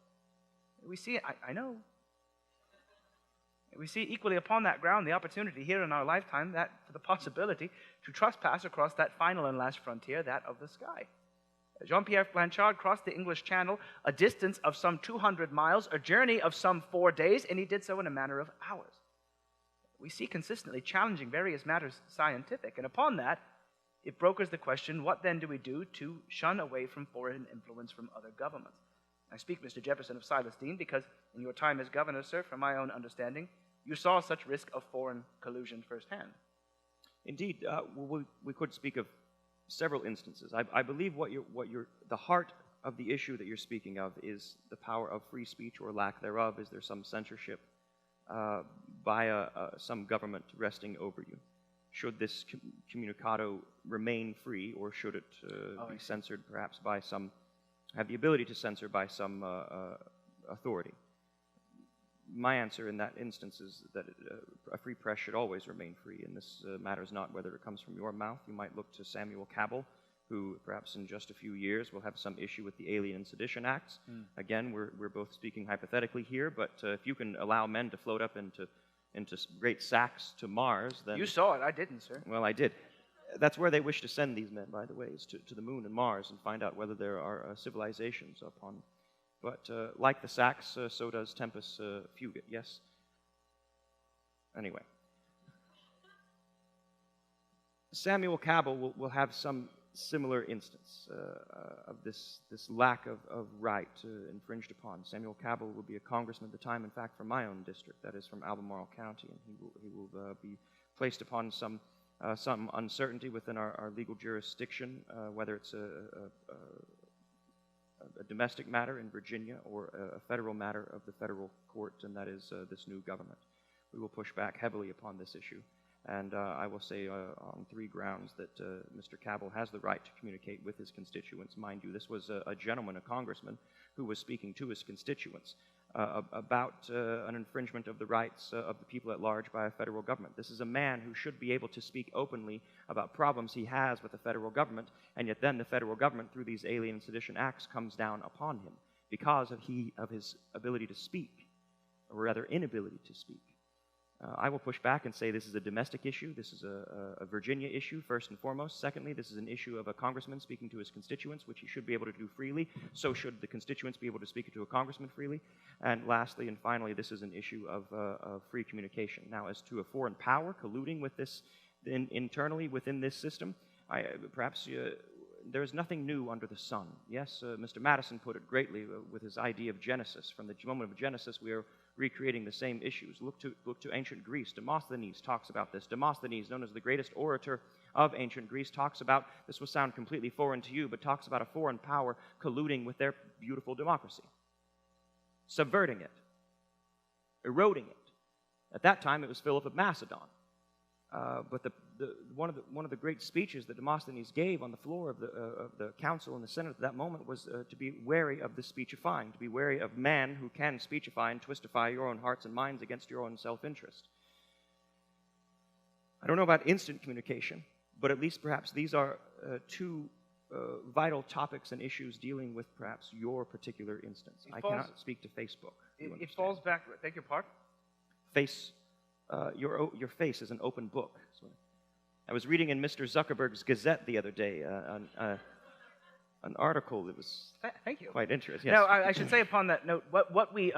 We see, I know. We see equally upon that ground the opportunity here in our lifetime, that for the possibility to trespass across that final and last frontier, that of the sky. Jean-Pierre Blanchard crossed the English Channel, a distance of some 200 miles, a journey of some 4 days, and he did so in a matter of hours. We see consistently challenging various matters scientific, and upon that, it brokers the question, what then do we do to shun away from foreign influence from other governments? I speak, Mr. Jefferson, of Silas Dean, because in your time as governor, sir, from my own understanding, you saw such risk of foreign collusion firsthand. Indeed, we could speak of several instances. I believe the heart of the issue that you're speaking of is the power of free speech or lack thereof. Is there some censorship by some government resting over you? Should this communicado remain free, or should it be censored perhaps by some, have the ability to censor by some authority? My answer in that instance is that a free press should always remain free, and this matters not whether it comes from your mouth. You might look to Samuel Cabell, who perhaps in just a few years will have some issue with the Alien and Sedition Acts. Again, we're both speaking hypothetically here, but if you can allow men to float up into great sacks to Mars, then... You saw it, I didn't, sir. Well, I did. That's where they wish to send these men, by the way, is to the moon and Mars and find out whether there are civilizations upon... But like the sacks, so does Tempus Fugit, yes? Anyway. Samuel Cabell will have some similar instance of this lack of right infringed upon. Samuel Cabell will be a congressman at the time, in fact, from my own district, that is from Albemarle County, and he will be placed upon some uncertainty within our legal jurisdiction, whether it's a domestic matter in Virginia or a federal matter of the federal court, and that is this new government. We will push back heavily upon this issue, and I will say on 3 grounds that Mr. Cabell has the right to communicate with his constituents. Mind you, this was a gentleman, a congressman, who was speaking to his constituents about an infringement of the rights of the people at large by a federal government. This is a man who should be able to speak openly about problems he has with the federal government, and yet then the federal government, through these Alien and Sedition Acts, comes down upon him because of his ability to speak, or rather inability to speak. I will push back and say this is a domestic issue. This is a Virginia issue, first and foremost. Secondly, this is an issue of a congressman speaking to his constituents, which he should be able to do freely. So should the constituents be able to speak to a congressman freely. And lastly and finally, this is an issue of free communication. Now, as to a foreign power colluding with this internally within this system, perhaps there is nothing new under the sun. Yes, Mr. Madison put it greatly with his idea of Genesis. From the moment of Genesis, we are recreating the same issues. Look to ancient Greece. Demosthenes talks about this. Demosthenes, known as the greatest orator of ancient Greece, talks about, this will sound completely foreign to you, but talks about a foreign power colluding with their beautiful democracy, subverting it, eroding it. At that time, it was Philip of Macedon. But one of the great speeches that Demosthenes gave on the floor of the council and the Senate at that moment was to be wary of the speechifying, to be wary of man who can speechify and twistify your own hearts and minds against your own self-interest. I don't know about instant communication, but at least perhaps these are two vital topics and issues dealing with perhaps your particular instance. I cannot speak to Facebook. It falls back, beg your pardon? Your face is an open book. So I was reading in Mr. Zuckerberg's Gazette the other day an article that was Thank you. quite interesting. Yes. Now, I should say upon that note, what we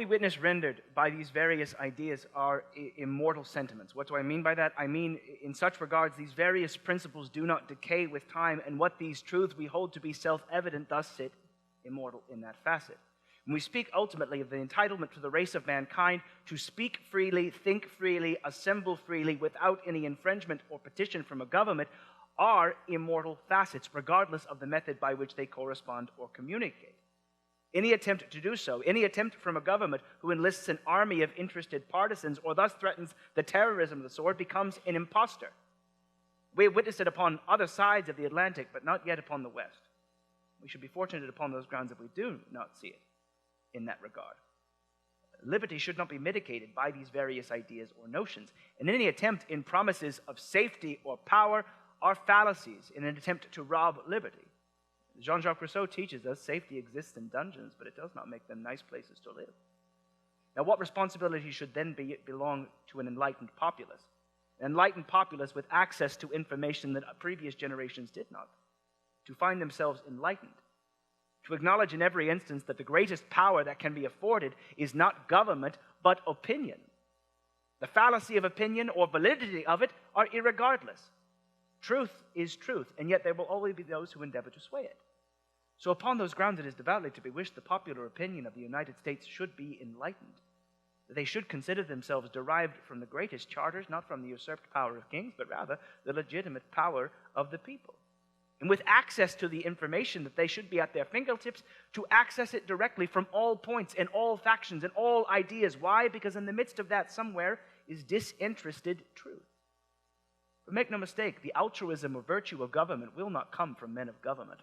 witness rendered by these various ideas are immortal sentiments. What do I mean by that? I mean, in such regards, these various principles do not decay with time, and what these truths we hold to be self-evident thus sit immortal in that facet. When we speak ultimately of the entitlement to the race of mankind to speak freely, think freely, assemble freely, without any infringement or petition from a government, are immortal facets, regardless of the method by which they correspond or communicate. Any attempt to do so, any attempt from a government who enlists an army of interested partisans or thus threatens the terrorism of the sword becomes an impostor. We have witnessed it upon other sides of the Atlantic, but not yet upon the West. We should be fortunate upon those grounds if we do not see it in that regard. Liberty should not be mitigated by these various ideas or notions, and any attempt in promises of safety or power are fallacies in an attempt to rob liberty. Jean-Jacques Rousseau teaches us safety exists in dungeons, but it does not make them nice places to live. Now, what responsibility should then belong to an enlightened populace? An enlightened populace with access to information that previous generations did not, to find themselves enlightened, to acknowledge in every instance that the greatest power that can be afforded is not government, but opinion. The fallacy of opinion or validity of it are irregardless. Truth is truth, and yet there will always be those who endeavor to sway it. So upon those grounds, it is devoutly to be wished the popular opinion of the United States should be enlightened. That they should consider themselves derived from the greatest charters, not from the usurped power of kings, but rather the legitimate power of the people. And with access to the information, that they should be at their fingertips to access it directly from all points and all factions and all ideas. Why? Because in the midst of that somewhere is disinterested truth. But make no mistake, the altruism or virtue of government will not come from men of government.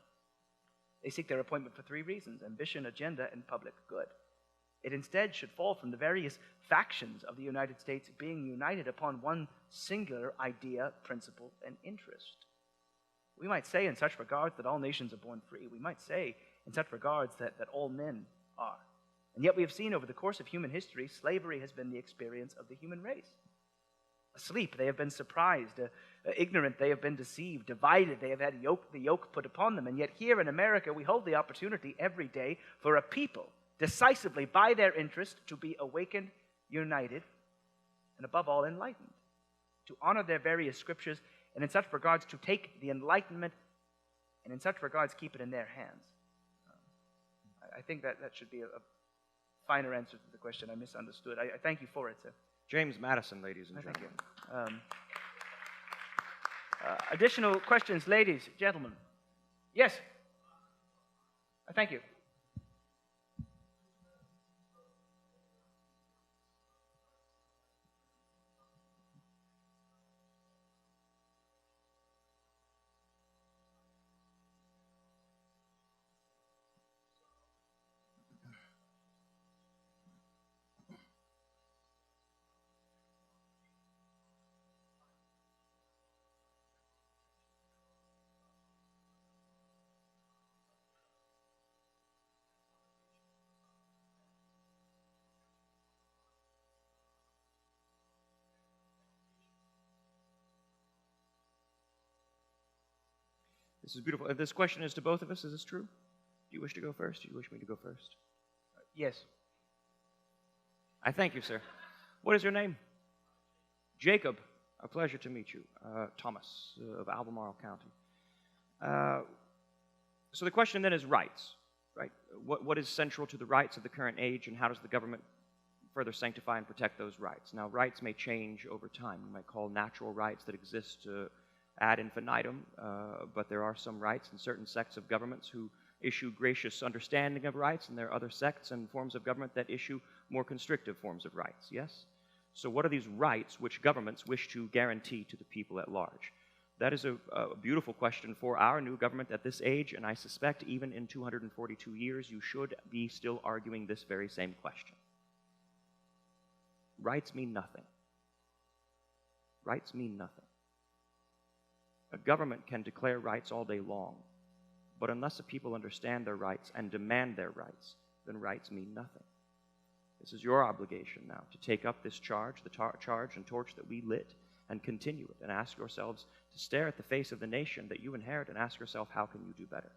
They seek their appointment for three reasons: ambition, agenda, and public good. It instead should fall from the various factions of the United States being united upon one singular idea, principle, and interest. We might say in such regards that all nations are born free. We might say in such regards that all men are. And yet we have seen over the course of human history, slavery has been the experience of the human race. Asleep, they have been surprised. Ignorant, they have been deceived. Divided, they have had the yoke put upon them. And yet here in America, we hold the opportunity every day for a people, decisively by their interest, to be awakened, united, and above all, enlightened. To honor their various scriptures, and in such regards to take the enlightenment, and in such regards keep it in their hands. I think that should be a finer answer to the question I misunderstood. I thank you for it, sir. James Madison, ladies and gentlemen. Thank you. Additional questions, ladies, gentlemen? Yes? Thank you. This is beautiful. This question is to both of us. Is this true? Do you wish to go first? Do you wish me to go first? Yes. I thank you, sir. What is your name? Jacob. A pleasure to meet you. Thomas of Albemarle County. So the question then is rights, right? What is central to the rights of the current age, and how does the government further sanctify and protect those rights? Now, rights may change over time. We might call natural rights that exist ad infinitum, but there are some rights in certain sects of governments who issue gracious understanding of rights, and there are other sects and forms of government that issue more constrictive forms of rights, yes? So what are these rights which governments wish to guarantee to the people at large? That is a beautiful question for our new government at this age, and I suspect even in 242 years you should be still arguing this very same question. Rights mean nothing. rights mean nothing. A government can declare rights all day long, but unless the people understand their rights and demand their rights, then rights mean nothing. This is your obligation now to take up this charge, the charge and torch that we lit, and continue it, and ask yourselves to stare at the face of the nation that you inherit and ask yourself, how can you do better?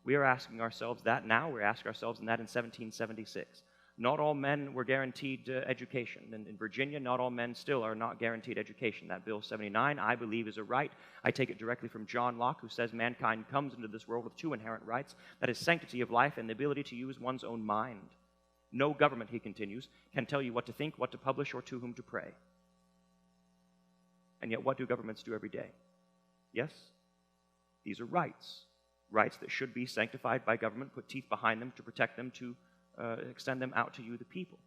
We are asking ourselves that now. We're asking ourselves that in 1776. Not all men were guaranteed education. And in Virginia, not all men still are not guaranteed education. That Bill 79, I believe, is a right. I take it directly from John Locke, who says mankind comes into this world with two inherent rights. That is sanctity of life and the ability to use one's own mind. No government, he continues, can tell you what to think, what to publish, or to whom to pray. And yet, what do governments do every day? Yes? These are rights. Rights that should be sanctified by government, put teeth behind them to protect them, to extend them out to you, the people.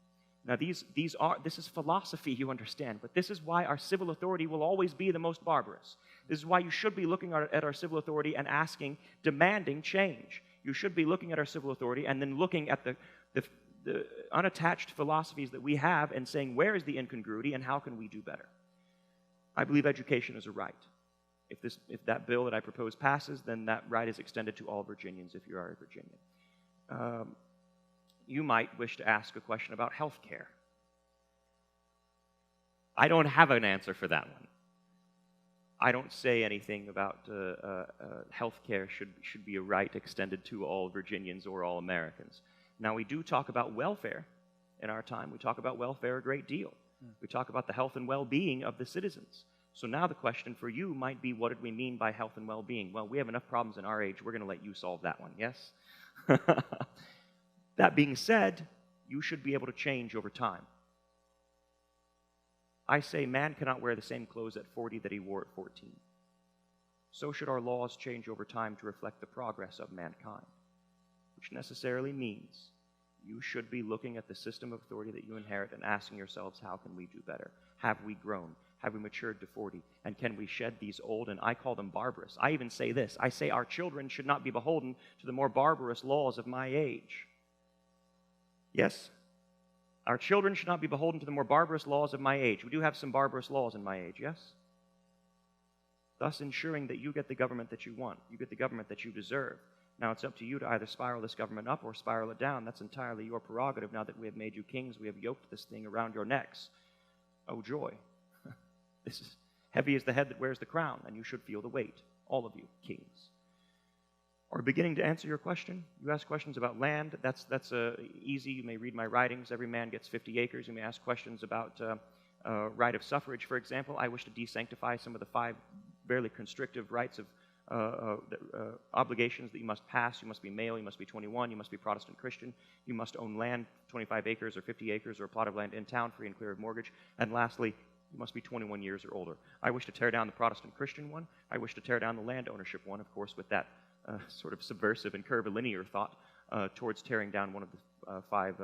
Now, this is philosophy, you understand, but this is why our civil authority will always be the most barbarous. This is why you should be looking at our civil authority and asking, demanding change. You should be looking at our civil authority and then looking at the unattached philosophies that we have and saying, where is the incongruity and how can we do better? I believe education is a right. If that bill that I propose passes, then that right is extended to all Virginians if you are a Virginian. You might wish to ask a question about health care. I don't have an answer for that one. I don't say anything about health care should be a right extended to all Virginians or all Americans. Now, we do talk about welfare in our time. We talk about welfare a great deal. We talk about the health and well-being of the citizens. So now the question for you might be, what did we mean by health and well-being? Well, we have enough problems in our age. We're going to let you solve that one, yes? That being said, you should be able to change over time. I say man cannot wear the same clothes at 40 that he wore at 14. So should our laws change over time to reflect the progress of mankind, which necessarily means you should be looking at the system of authority that you inherit and asking yourselves, how can we do better? Have we grown? Have we matured to 40? And can we shed these old, and I call them barbarous. I even say this. I say our children should not be beholden to the more barbarous laws of my age. Yes? Our children should not be beholden to the more barbarous laws of my age. We do have some barbarous laws in my age, yes? Thus ensuring that you get the government that you want. You get the government that you deserve. Now it's up to you to either spiral this government up or spiral it down. That's entirely your prerogative. Now that we have made you kings, we have yoked this thing around your necks. Oh, joy. This is heavy as the head that wears the crown, and you should feel the weight, all of you, kings. Or beginning to answer your question, you ask questions about land. That's easy. You may read my writings. Every man gets 50 acres. You may ask questions about right of suffrage, for example. I wish to desanctify some of the 5 fairly constrictive rights of obligations that you must pass. You must be male, you must be 21, you must be Protestant Christian, you must own land, 25 acres or 50 acres or a plot of land in town, free and clear of mortgage, and lastly, you must be 21 years or older. I wish to tear down the Protestant Christian one. I wish to tear down the land ownership one, of course, with that sort of subversive and curvilinear thought towards tearing down one of the 5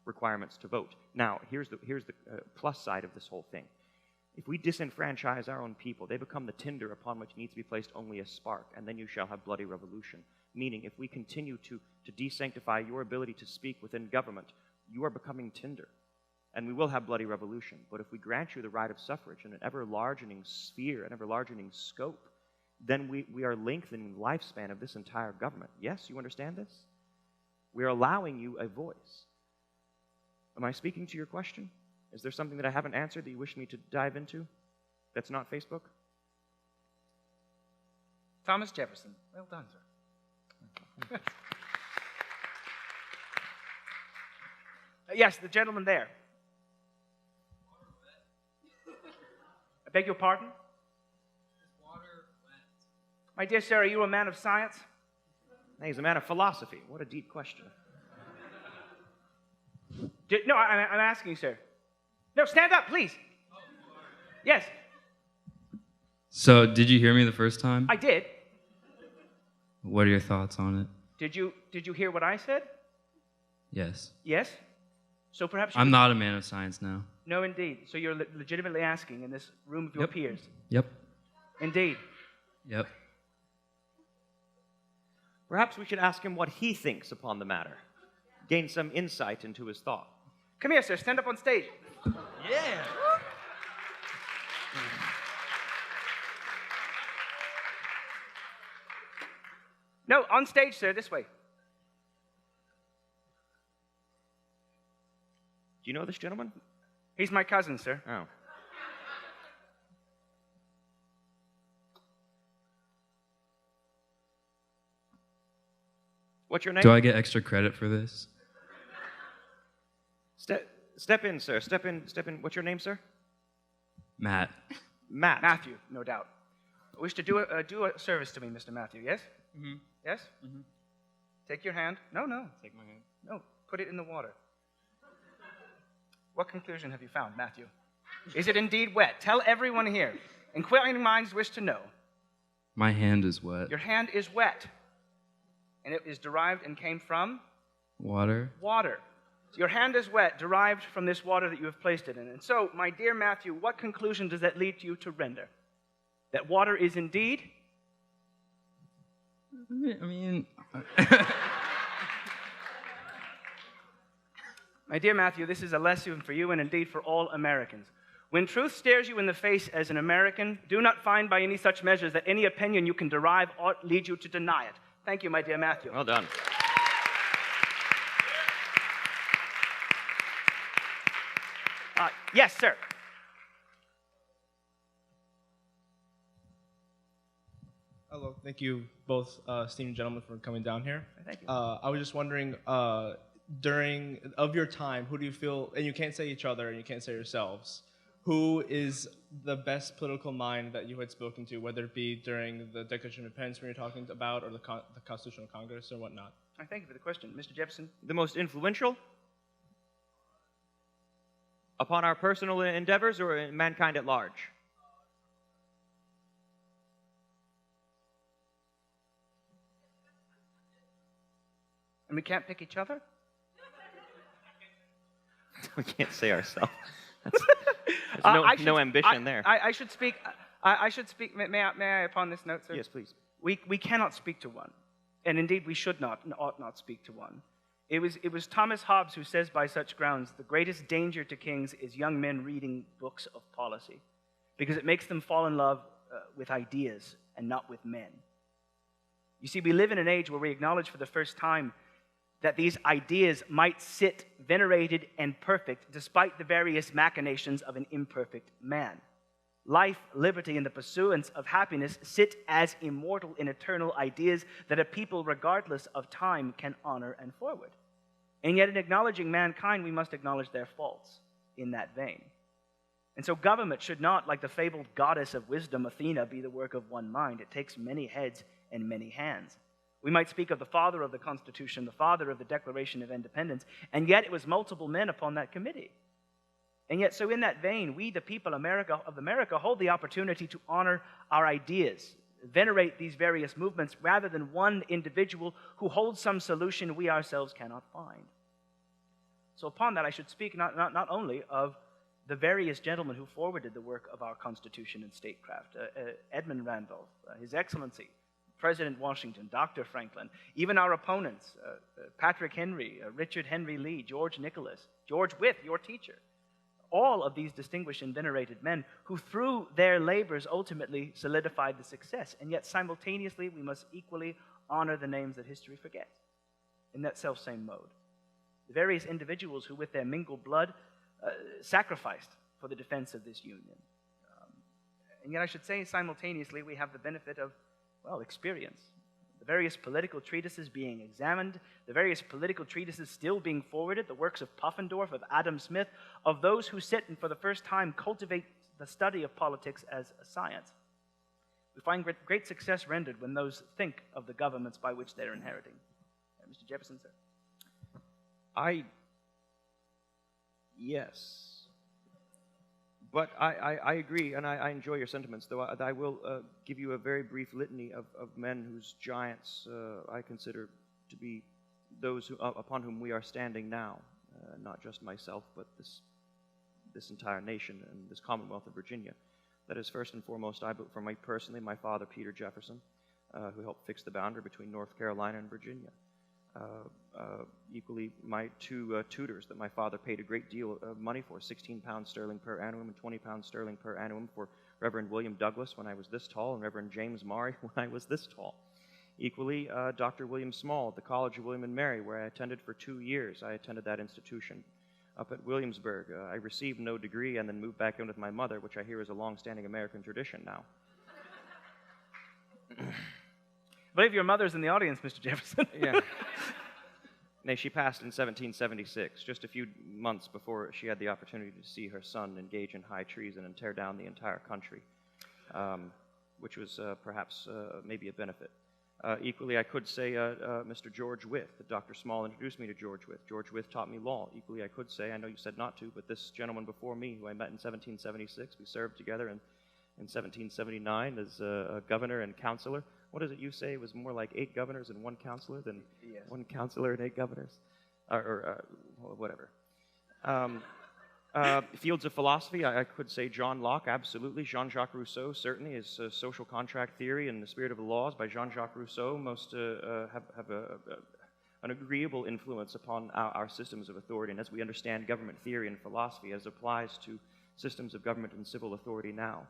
requirements to vote. Now, here's the plus side of this whole thing. If we disenfranchise our own people, they become the tinder upon which needs to be placed only a spark, and then you shall have bloody revolution. Meaning, if we continue to desanctify your ability to speak within government, you are becoming tinder, and we will have bloody revolution. But if we grant you the right of suffrage in an ever-largening sphere, an ever-largening scope, then we are lengthening the lifespan of this entire government. Yes, you understand this? We are allowing you a voice. Am I speaking to your question? Is there something that I haven't answered that you wish me to dive into that's not Facebook? Thomas Jefferson. Well done, sir. Yes, the gentleman there. I beg your pardon? My dear sir, are you a man of science? Hey, he's a man of philosophy. What a deep question. No, I'm asking you, sir. No, stand up, please. Yes. So, did you hear me the first time? I did. What are your thoughts on it? Did you hear what I said? Yes. Yes? So perhaps I'm not a man of science now. No, indeed. So you're legitimately asking in this room of your peers. Yep. Indeed. Yep. Perhaps we should ask him what he thinks upon the matter. Gain some insight into his thought. Come here, sir. Stand up on stage. Yeah. No, on stage, sir, this way. Do you know this gentleman? He's my cousin, sir. Oh. What's your name? Do I get extra credit for this? Step in, sir. Step in. What's your name, sir? Matt. Matt. Matthew, no doubt. I wish to do a service to me, Mr. Matthew, yes? Mm-hmm. Yes? Mm-hmm. Take your hand. No. Take my hand. No, put it in the water. What conclusion have you found, Matthew? Is it indeed wet? Tell everyone here. Inquiring minds wish to know. My hand is wet. Your hand is wet. And it is derived and came from? Water. Water. So your hand is wet, derived from this water that you have placed it in. And so, my dear Matthew, what conclusion does that lead you to render? That water is indeed? I mean... My dear Matthew, this is a lesson for you and indeed for all Americans. When truth stares you in the face as an American, do not find by any such measures that any opinion you can derive ought lead you to deny it. Thank you, my dear Matthew. Well done. Yes, sir. Hello, thank you both, esteemed gentlemen, for coming down here. Thank you. I was just wondering, during of your time, who do you feel, and you can't say each other and you can't say yourselves, who is the best political mind that you had spoken to, whether it be during the Declaration of Independence when you're talking about, or the Constitutional Congress or whatnot? I thank you for the question. Mr. Jefferson? The most influential upon our personal endeavors or in mankind at large? And we can't pick each other? We can't say ourselves. There's no ambition there. I should speak. I should speak. May I upon this note, sir? Yes, please. We cannot speak to one, and indeed we should not and ought not speak to one. It was Thomas Hobbes who says by such grounds, the greatest danger to kings is young men reading books of policy, because it makes them fall in love with ideas and not with men. You see, we live in an age where we acknowledge for the first time that these ideas might sit venerated and perfect despite the various machinations of an imperfect man. Life, liberty, and the pursuance of happiness sit as immortal and eternal ideas that a people, regardless of time, can honor and forward. And yet, in acknowledging mankind, we must acknowledge their faults in that vein. And so government should not, like the fabled goddess of wisdom, Athena, be the work of one mind. It takes many heads and many hands. We might speak of the father of the Constitution, the father of the Declaration of Independence, and yet it was multiple men upon that committee. And yet, so in that vein, we, the people of America, hold the opportunity to honor our ideas, venerate these various movements, rather than one individual who holds some solution we ourselves cannot find. So upon that, I should speak not only of the various gentlemen who forwarded the work of our Constitution and statecraft, Edmund Randolph, His Excellency, President Washington, Dr. Franklin, even our opponents, Patrick Henry, Richard Henry Lee, George Nicholas, George Wythe, your teacher, all of these distinguished and venerated men who through their labors ultimately solidified the success. And yet simultaneously we must equally honor the names that history forgets in that self-same mode. The various individuals who with their mingled blood sacrificed for the defense of this union. And yet I should say simultaneously we have the benefit of, well, experience. The various political treatises being examined, the various political treatises still being forwarded, the works of Puffendorf, of Adam Smith, of those who sit and for the first time cultivate the study of politics as a science. We find great success rendered when those think of the governments by which they're inheriting. Mr. Jefferson, sir? Yes. But I agree, and I enjoy your sentiments, though I will give you a very brief litany of men whose giants I consider to be those upon whom we are standing now, not just myself, but this entire nation and this Commonwealth of Virginia. That is first and foremost, for me personally, my father, Peter Jefferson, who helped fix the boundary between North Carolina and Virginia. Equally, my two tutors that my father paid a great deal of money for, 16 pounds sterling per annum and 20 pounds sterling per annum for Reverend William Douglas when I was this tall and Reverend James Maury when I was this tall. Equally, Dr. William Small at the College of William and Mary, where I attended for 2 years. I attended that institution. Up at Williamsburg, I received no degree and then moved back in with my mother, which I hear is a long-standing American tradition now. I believe your mother's in the audience, Mr. Jefferson. Yeah. Nay, she passed in 1776, just a few months before she had the opportunity to see her son engage in high treason and tear down the entire country, which was perhaps maybe a benefit. Equally, I could say Mr. George Wythe. Dr. Small introduced me to George Wythe. George Wythe taught me law. Equally, I could say, I know you said not to, but this gentleman before me, who I met in 1776, we served together in 1779 as a governor and counselor. What is it you say? It was more like 8 governors and 1 counselor than Yes. 1 counselor and 8 governors? Or whatever. Fields of philosophy, I could say John Locke, absolutely. Jean-Jacques Rousseau, certainly. His social contract theory and the spirit of the laws by Jean-Jacques Rousseau most have an agreeable influence upon our systems of authority, and as we understand government theory and philosophy as applies to systems of government and civil authority now.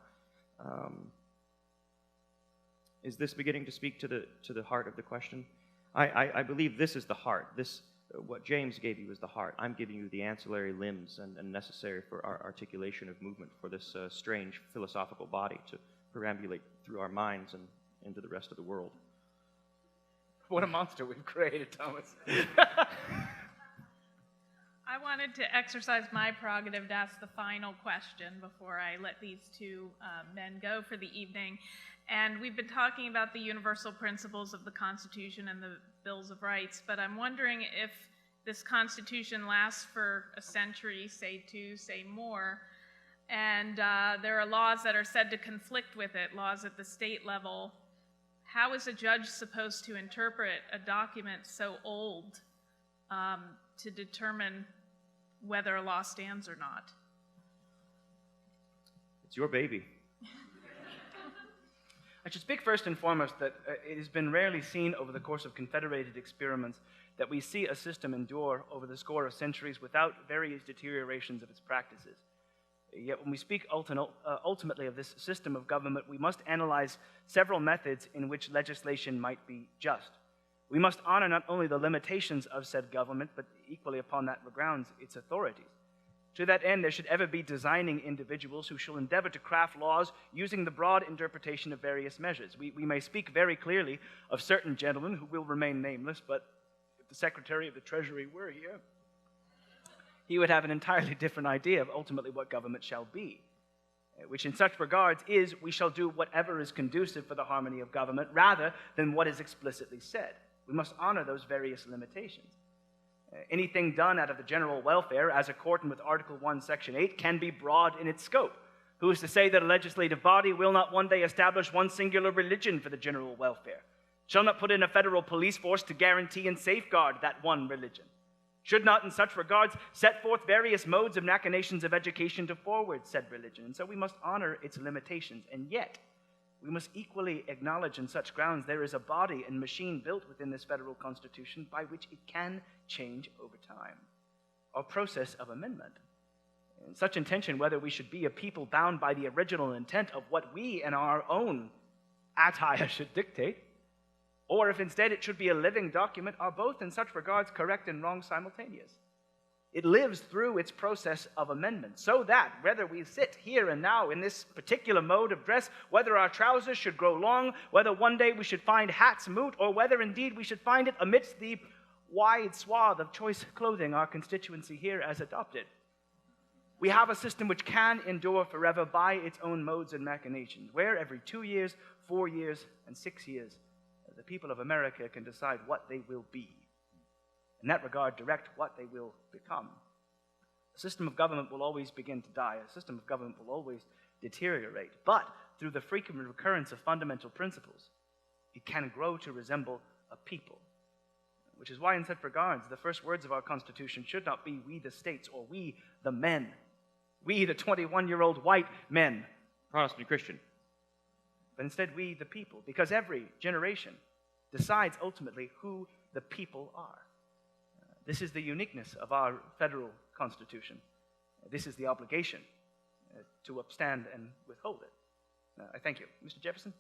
Is this beginning to speak to the heart of the question? I believe this is the heart. What James gave you is the heart. I'm giving you the ancillary limbs and necessary for our articulation of movement for this strange philosophical body to perambulate through our minds and into the rest of the world. What a monster we've created, Thomas. I wanted to exercise my prerogative to ask the final question before I let these 2 men go for the evening. And we've been talking about the universal principles of the Constitution and the Bills of Rights, but I'm wondering if this Constitution lasts for a century, say 2, say more, and there are laws that are said to conflict with it, laws at the state level. How is a judge supposed to interpret a document so old to determine whether a law stands or not? It's your baby. I should speak first and foremost that it has been rarely seen over the course of confederated experiments that we see a system endure over the score of centuries without various deteriorations of its practices. Yet when we speak ultimately of this system of government, we must analyze several methods in which legislation might be just. We must honor not only the limitations of said government, but equally upon that grounds its authorities. To that end, there should ever be designing individuals who shall endeavor to craft laws using the broad interpretation of various measures. We may speak very clearly of certain gentlemen who will remain nameless, but if the Secretary of the Treasury were here, he would have an entirely different idea of ultimately what government shall be, which in such regards is we shall do whatever is conducive for the harmony of government rather than what is explicitly said. We must honor those various limitations. Anything done out of the general welfare, as accordant with Article 1, Section 8, can be broad in its scope. Who is to say that a legislative body will not one day establish one singular religion for the general welfare? Shall not put in a federal police force to guarantee and safeguard that one religion? Should not, in such regards, set forth various modes of machinations of education to forward said religion? And so we must honor its limitations, and yet we must equally acknowledge in such grounds there is a body and machine built within this federal Constitution by which it can change over time, a process of amendment. In such intention, whether we should be a people bound by the original intent of what we and our own attire should dictate, or if instead it should be a living document, are both in such regards correct and wrong simultaneous. It lives through its process of amendment, so that whether we sit here and now in this particular mode of dress, whether our trousers should grow long, whether one day we should find hats moot, or whether indeed we should find it amidst the wide swath of choice clothing our constituency here has adopted, we have a system which can endure forever by its own modes and machinations, where every 2 years, 4 years, and 6 years, the people of America can decide what they will be. In that regard, direct what they will become. A system of government will always begin to die. A system of government will always deteriorate. But through the frequent recurrence of fundamental principles, it can grow to resemble a people. Which is why in such regards, the first words of our Constitution should not be we the states or we the men. We the 21-year-old white men. Protestant Christian. But instead we the people. Because every generation decides ultimately who the people are. This is the uniqueness of our federal Constitution. This is the obligation to upstand and withhold it. I thank you. Mr. Jefferson?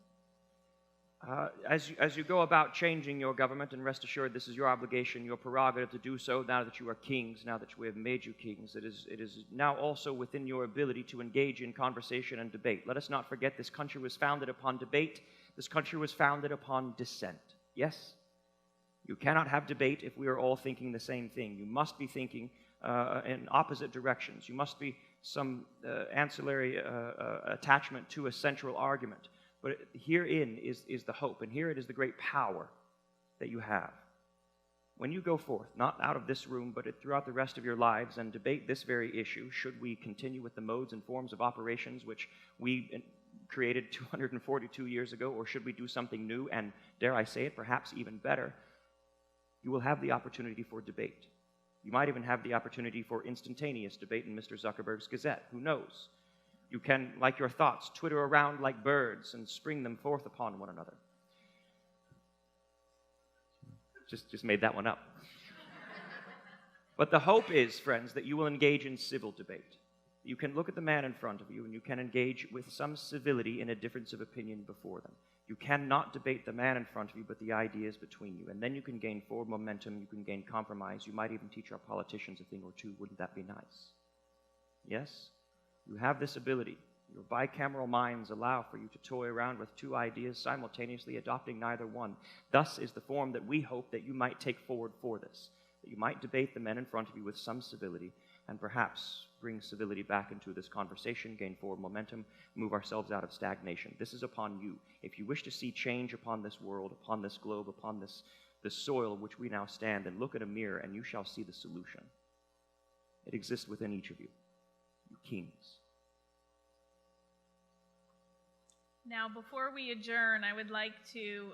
As you go about changing your government, and rest assured this is your obligation, your prerogative to do so now that you are kings, now that we have made you kings, it is now also within your ability to engage in conversation and debate. Let us not forget this country was founded upon debate. This country was founded upon dissent. Yes? You cannot have debate if we are all thinking the same thing. You must be thinking in opposite directions. You must be some ancillary attachment to a central argument. But herein is the hope, and here it is the great power that you have. When you go forth, not out of this room, but throughout the rest of your lives, and debate this very issue, should we continue with the modes and forms of operations which we created 242 years ago, or should we do something new, and dare I say it, perhaps even better, you will have the opportunity for debate. You might even have the opportunity for instantaneous debate in Mr. Zuckerberg's Gazette. Who knows? You can, like your thoughts, twitter around like birds and spring them forth upon one another. Just made that one up. But the hope is, friends, that you will engage in civil debate. You can look at the man in front of you and you can engage with some civility in a difference of opinion before them. You cannot debate the man in front of you, but the ideas between you. And then you can gain forward momentum, you can gain compromise. You might even teach our politicians a thing or two. Wouldn't that be nice? Yes? You have this ability. Your bicameral minds allow for you to toy around with two ideas simultaneously, adopting neither one. Thus is the form that we hope that you might take forward for this, that you might debate the men in front of you with some civility, and perhaps bring civility back into this conversation, gain forward momentum, move ourselves out of stagnation. This is upon you. If you wish to see change upon this world, upon this globe, upon this soil which we now stand, and look at a mirror, and you shall see the solution. It exists within each of you. You kings. Now, before we adjourn, I would like to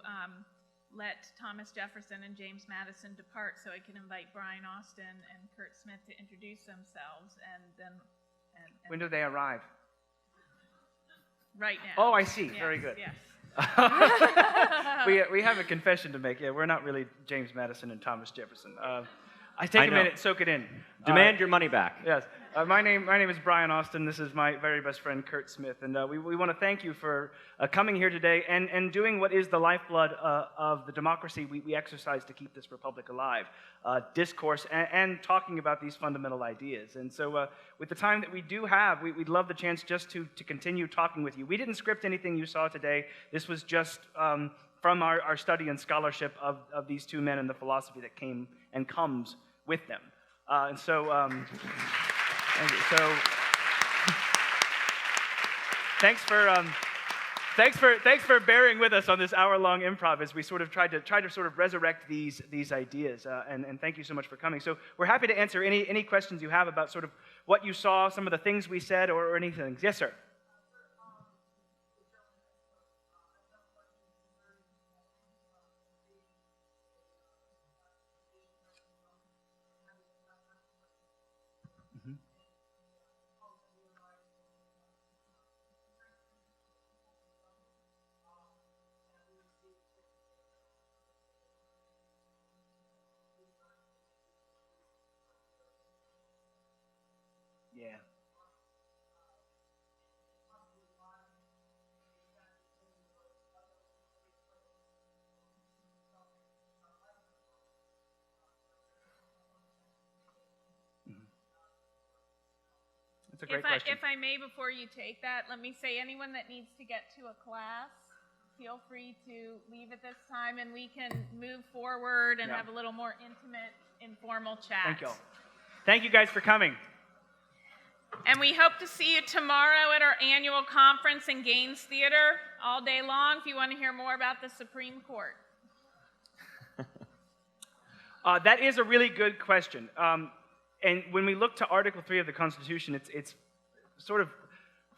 let Thomas Jefferson and James Madison depart so I can invite Bryan Austin and Kurt Smith to introduce themselves, and then... When do they arrive? Right now. Oh, I see. Yes, Very good. Yes. We have a confession to make. Yeah, we're not really James Madison and Thomas Jefferson. I take a know. minute, soak it in. Demand your money back. Yes. My name is Bryan Austin. This is my very best friend, Kurt Smith. And we want to thank you for coming here today and doing what is the lifeblood of the democracy we exercise to keep this republic alive. Discourse and talking about these fundamental ideas. And so with the time that we do have, we'd love the chance just to continue talking with you. We didn't script anything you saw today. This was just from our study and scholarship of these two men and the philosophy that came and comes with them. Thanks for bearing with us on this hour-long improv as we sort of try to sort of resurrect these ideas. And thank you so much for coming. So we're happy to answer any questions you have about sort of what you saw, some of the things we said, or anything. Yes, sir. Yeah. That's a great question. If I may, before you take that, let me say anyone that needs to get to a class, feel free to leave at this time, and we can move forward and have a little more intimate, informal chat. Thank you all. Thank you guys for coming. And we hope to see you tomorrow at our annual conference in Gaines Theater all day long if you want to hear more about the Supreme Court. That is a really good question. And when we look to Article 3 of the Constitution, it's sort of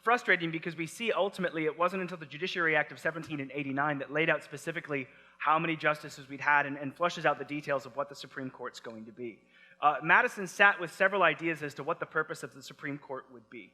frustrating because we see ultimately it wasn't until the Judiciary Act of 1789 that laid out specifically how many justices we'd had and flushes out the details of what the Supreme Court's going to be. Madison sat with several ideas as to what the purpose of the Supreme Court would be.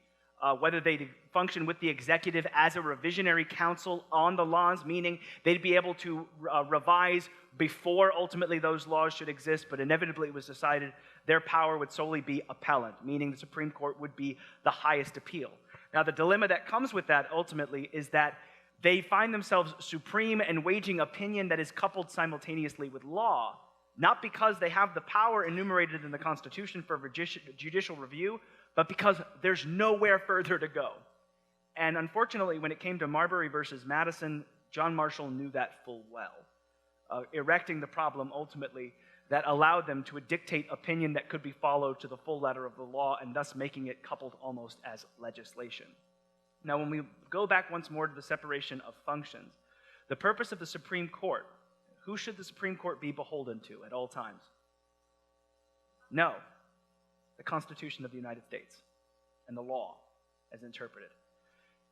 Whether they'd function with the executive as a revisionary council on the laws, meaning they'd be able to revise before ultimately those laws should exist, but inevitably it was decided their power would solely be appellate, meaning the Supreme Court would be the highest appeal. Now, the dilemma that comes with that ultimately is that They find themselves supreme and waging opinion that is coupled simultaneously with law, not because they have the power enumerated in the Constitution for judicial review, but because there's nowhere further to go. And unfortunately, when it came to Marbury versus Madison, John Marshall knew that full well, erecting the problem ultimately that allowed them to dictate opinion that could be followed to the full letter of the law, and thus making it coupled almost as legislation. Now, when we go back once more to the separation of functions, the purpose of the Supreme Court, who should the Supreme Court be beholden to at all times? No, the Constitution of the United States and the law as interpreted.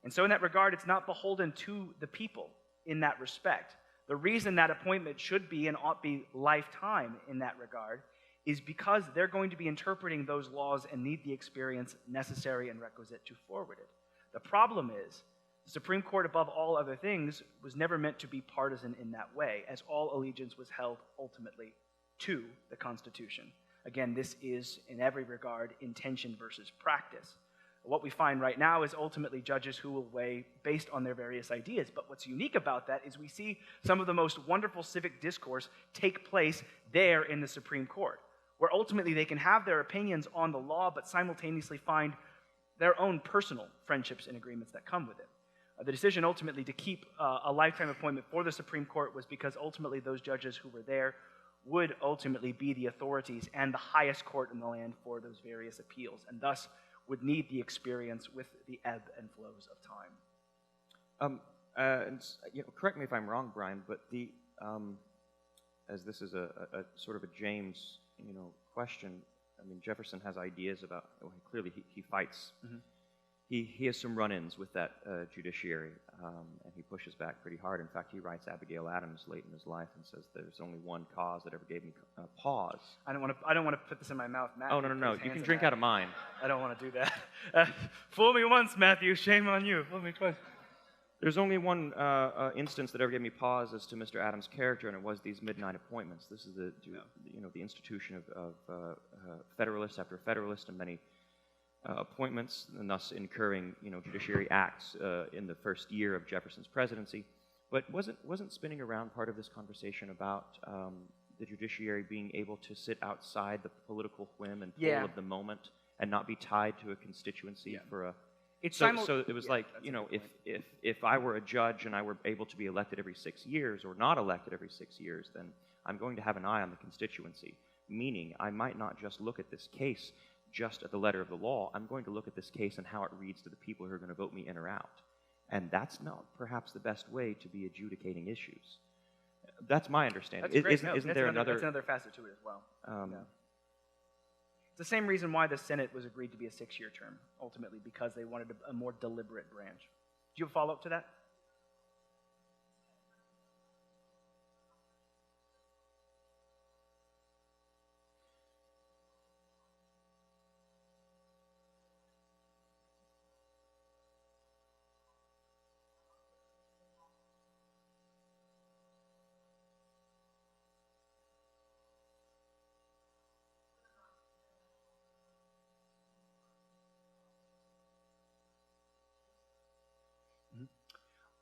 And so in that regard, it's not beholden to the people in that respect. The reason that appointment should be and ought be lifetime in that regard is because they're going to be interpreting those laws and need the experience necessary and requisite to forward it. The problem is, the Supreme Court, above all other things, was never meant to be partisan in that way, as all allegiance was held ultimately to the Constitution. Again, this is, in every regard, intention versus practice. What we find right now is ultimately judges who will weigh based on their various ideas. But what's unique about that is we see some of the most wonderful civic discourse take place there in the Supreme Court, where ultimately they can have their opinions on the law, but simultaneously find their own personal friendships and agreements that come with it. The decision ultimately to keep a lifetime appointment for the Supreme Court was because ultimately those judges who were there would ultimately be the authorities and the highest court in the land for those various appeals, and thus would need the experience with the ebb and flows of time. Correct me if I'm wrong, Bryan, but as this is a sort of a James, question. I mean, Jefferson has ideas about. Clearly, he fights. Mm-hmm. He has some run-ins with that judiciary, and he pushes back pretty hard. In fact, he writes Abigail Adams late in his life and says, "There's only one cause that ever gave me pause." I don't want to put this in my mouth, Matthew. Oh no! You can drink out of mine. I don't want to do that. Fool me once, Matthew. Shame on you. Fool me twice. There's only one instance that ever gave me pause as to Mr. Adams' character, and it was these midnight appointments. This is the institution of Federalist after Federalist, and many appointments, and thus incurring judiciary acts in the first year of Jefferson's presidency. But wasn't spinning around part of this conversation about the judiciary being able to sit outside the political whim and pull of the moment and not be tied to a constituency for a. So it was if I were a judge and I were able to be elected every 6 years or not elected every 6 years, then I'm going to have an eye on the constituency, meaning I might not just look at this case just at the letter of the law. I'm going to look at this case and how it reads to the people who are going to vote me in or out. And that's not perhaps the best way to be adjudicating issues. That's my understanding. That's another facet to it as well. It's the same reason why the Senate was agreed to be a 6-year term, ultimately, because they wanted a more deliberate branch. Do you have a follow-up to that?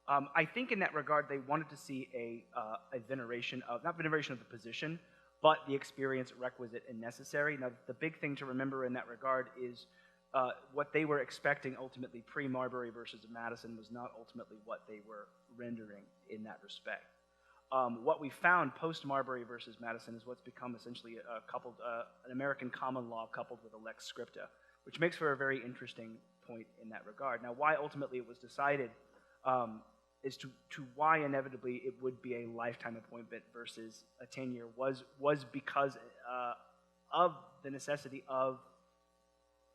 I think in that regard, they wanted to see a veneration of, not veneration of the position, but the experience requisite and necessary. Now, the big thing to remember in that regard is what they were expecting ultimately pre-Marbury versus Madison was not ultimately what they were rendering in that respect. What we found post-Marbury versus Madison is what's become essentially an American common law coupled with a lex scripta, which makes for a very interesting point in that regard. Now, why ultimately it was decided is to why inevitably it would be a lifetime appointment versus a 10-year was because of the necessity of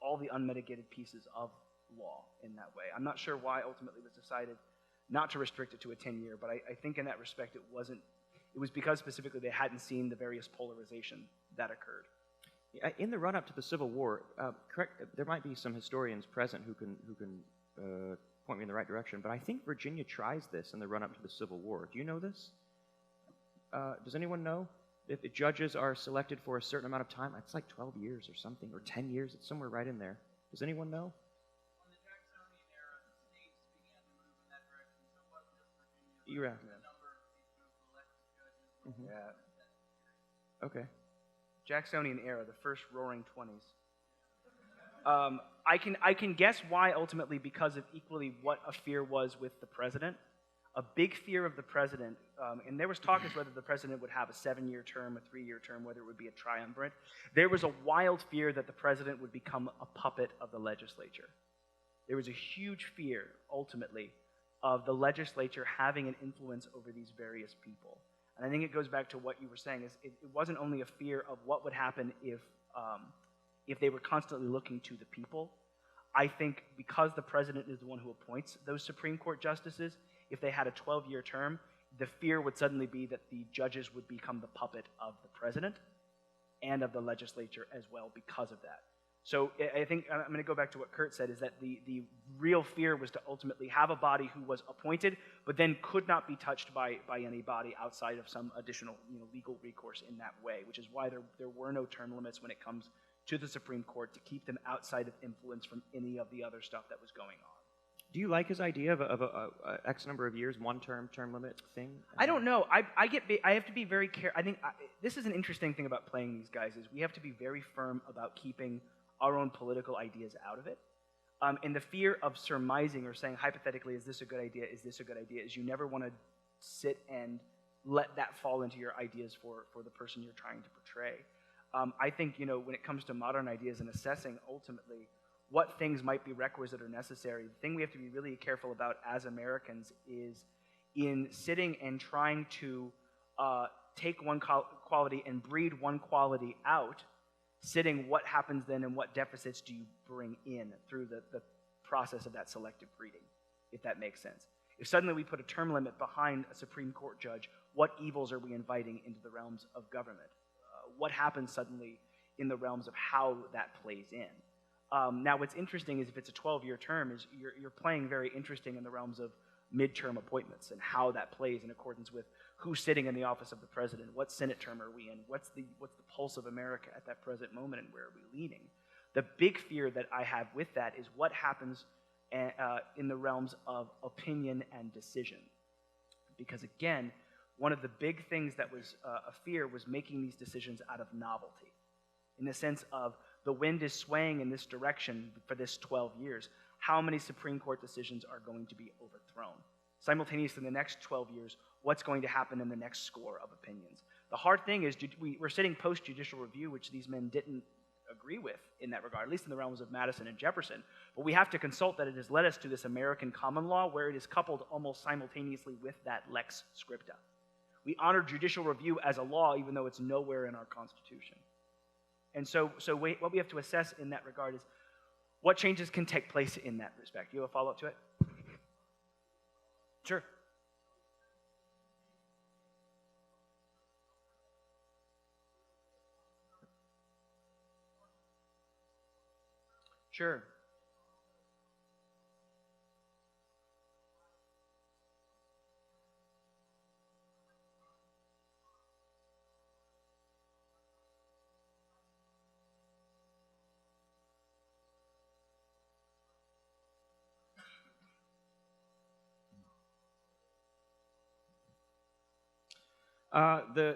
all the unmitigated pieces of law in that way. I'm not sure why ultimately it was decided not to restrict it to a 10-year, but I think in that respect it was because specifically they hadn't seen the various polarization that occurred. In the run-up to the Civil War, there might be some historians present who can point me in the right direction, but I think Virginia tries this in the run-up to the Civil War. Do you know this? Does anyone know? If judges are selected for a certain amount of time, it's like 12 years or something, or 10 years, it's somewhere right in there. Does anyone know? On the Jacksonian era, the states began to move in that direction. So what You're asking. Mhm. Yeah. Okay. Jacksonian era, the first roaring 20s. I can guess why ultimately because of equally what a fear was with the president. A big fear of the president, and there was talk as whether the president would have a 7-year term, a 3-year term, whether it would be a triumvirate. There was a wild fear that the president would become a puppet of the legislature. There was a huge fear, ultimately, of the legislature having an influence over these various people. And I think it goes back to what you were saying, is it wasn't only a fear of what would happen if they were constantly looking to the people. I think because the president is the one who appoints those Supreme Court justices, if they had a 12-year term, the fear would suddenly be that the judges would become the puppet of the president and of the legislature as well because of that. So I think I'm going to go back to what Kurt said, is that the real fear was to ultimately have a body who was appointed, but then could not be touched by any body outside of some additional legal recourse in that way, which is why there were no term limits when it comes to the Supreme Court, to keep them outside of influence from any of the other stuff that was going on. Do you like his idea of a X number of years, one-term term limit thing? I don't know. I have to be very careful. I think this is an interesting thing about playing these guys, is we have to be very firm about keeping our own political ideas out of it. And the fear of surmising or saying hypothetically, is this a good idea, is this a good idea, is you never want to sit and let that fall into your ideas for the person you're trying to portray. I think, when it comes to modern ideas and assessing ultimately what things might be requisite or necessary, the thing we have to be really careful about as Americans is in sitting and trying to take one quality and breed one quality out, sitting what happens then and what deficits do you bring in through the process of that selective breeding, if that makes sense. If suddenly we put a term limit behind a Supreme Court judge, what evils are we inviting into the realms of government? What happens suddenly in the realms of how that plays in? Now, what's interesting is if it's a 12-year term, is you're playing very interesting in the realms of midterm appointments and how that plays in accordance with who's sitting in the office of the president, what Senate term are we in, what's the pulse of America at that present moment, and where are we leaning? The big fear that I have with that is what happens in the realms of opinion and decision. Because again, one of the big things that was a fear was making these decisions out of novelty, in the sense of the wind is swaying in this direction for this 12 years. How many Supreme Court decisions are going to be overthrown? Simultaneously, in the next 12 years, what's going to happen in the next score of opinions? The hard thing is we're sitting post-judicial review, which these men didn't agree with in that regard, at least in the realms of Madison and Jefferson. But we have to consult that it has led us to this American common law where it is coupled almost simultaneously with that lex scripta. We honor judicial review as a law, even though it's nowhere in our Constitution. And so what we have to assess in that regard is what changes can take place in that respect. You have a follow-up to it? Sure. Sure.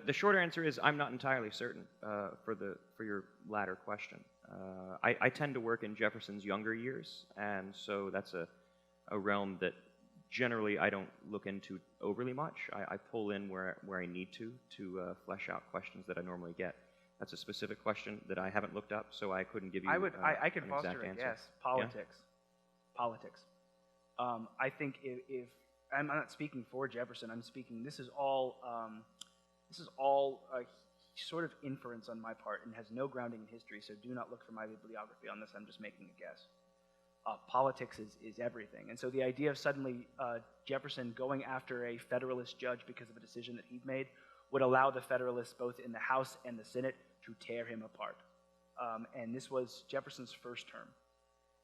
The short answer is I'm not entirely certain for your latter question. I tend to work in Jefferson's younger years, and so that's a realm that generally I don't look into overly much. I pull in where I need to flesh out questions that I normally get. That's a specific question that I haven't looked up, so I couldn't give you I could an foster exact a answer. guess. Politics. Yeah? Politics. I think if I'm not speaking for Jefferson, I'm speaking. This is all a sort of inference on my part and has no grounding in history. So do not look for my bibliography on this. I'm just making a guess. Politics is everything, and so the idea of suddenly Jefferson going after a Federalist judge because of a decision that he'd made would allow the Federalists, both in the House and the Senate, to tear him apart. And this was Jefferson's first term.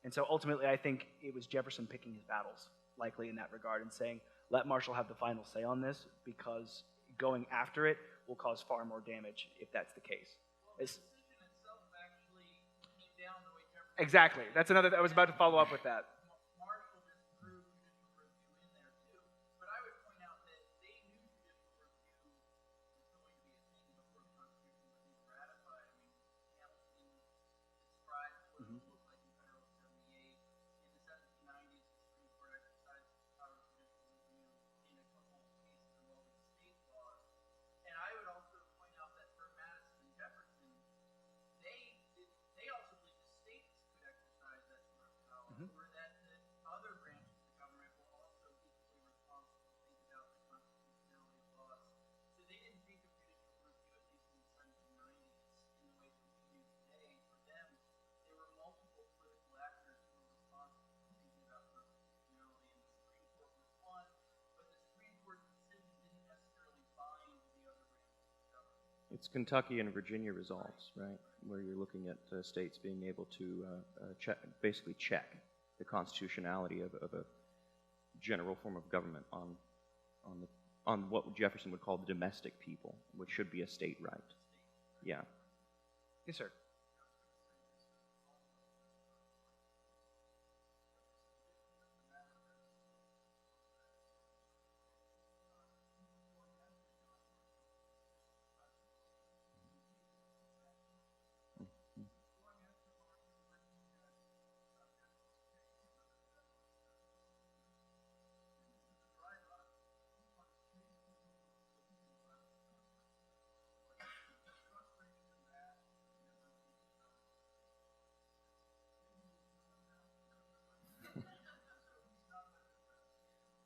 And so ultimately, I think it was Jefferson picking his battles, likely in that regard, and saying, let Marshall have the final say on this, because going after it will cause far more damage if that's the case. Exactly. That's another, I was about to follow up with that. Marshall just threw judicial review in there too. But I would point out that It's Kentucky and Virginia results, right? Where you're looking at states being able to basically check the constitutionality of a general form of government on what Jefferson would call the domestic people, which should be a state right. Yeah. Yes, sir.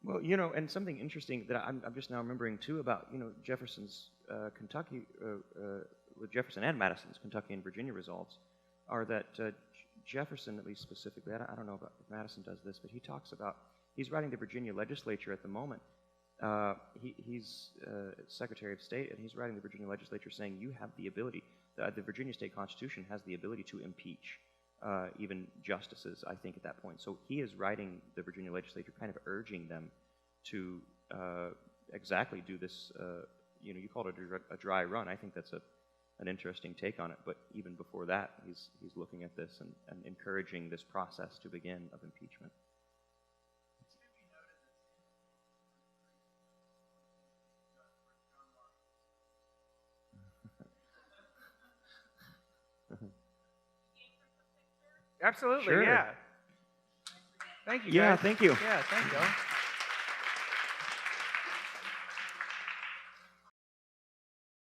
Well, and something interesting that I'm just now remembering too about, Jefferson's Kentucky, with Jefferson and Madison's Kentucky and Virginia results, are that Jefferson, at least specifically, I don't know about if Madison does this, but he talks about, he's writing the Virginia legislature at the moment. He's Secretary of State, and he's writing the Virginia legislature saying you have the ability, the Virginia state constitution has the ability to impeach even justices, I think, at that point. So he is writing the Virginia legislature, kind of urging them to exactly do this, you call it a dry run. I think that's an interesting take on it. But even before that, he's looking at this and encouraging this process to begin of impeachment. Absolutely, Sure. yeah. Thank you, guys. Yeah, thank you. Yeah, thank you.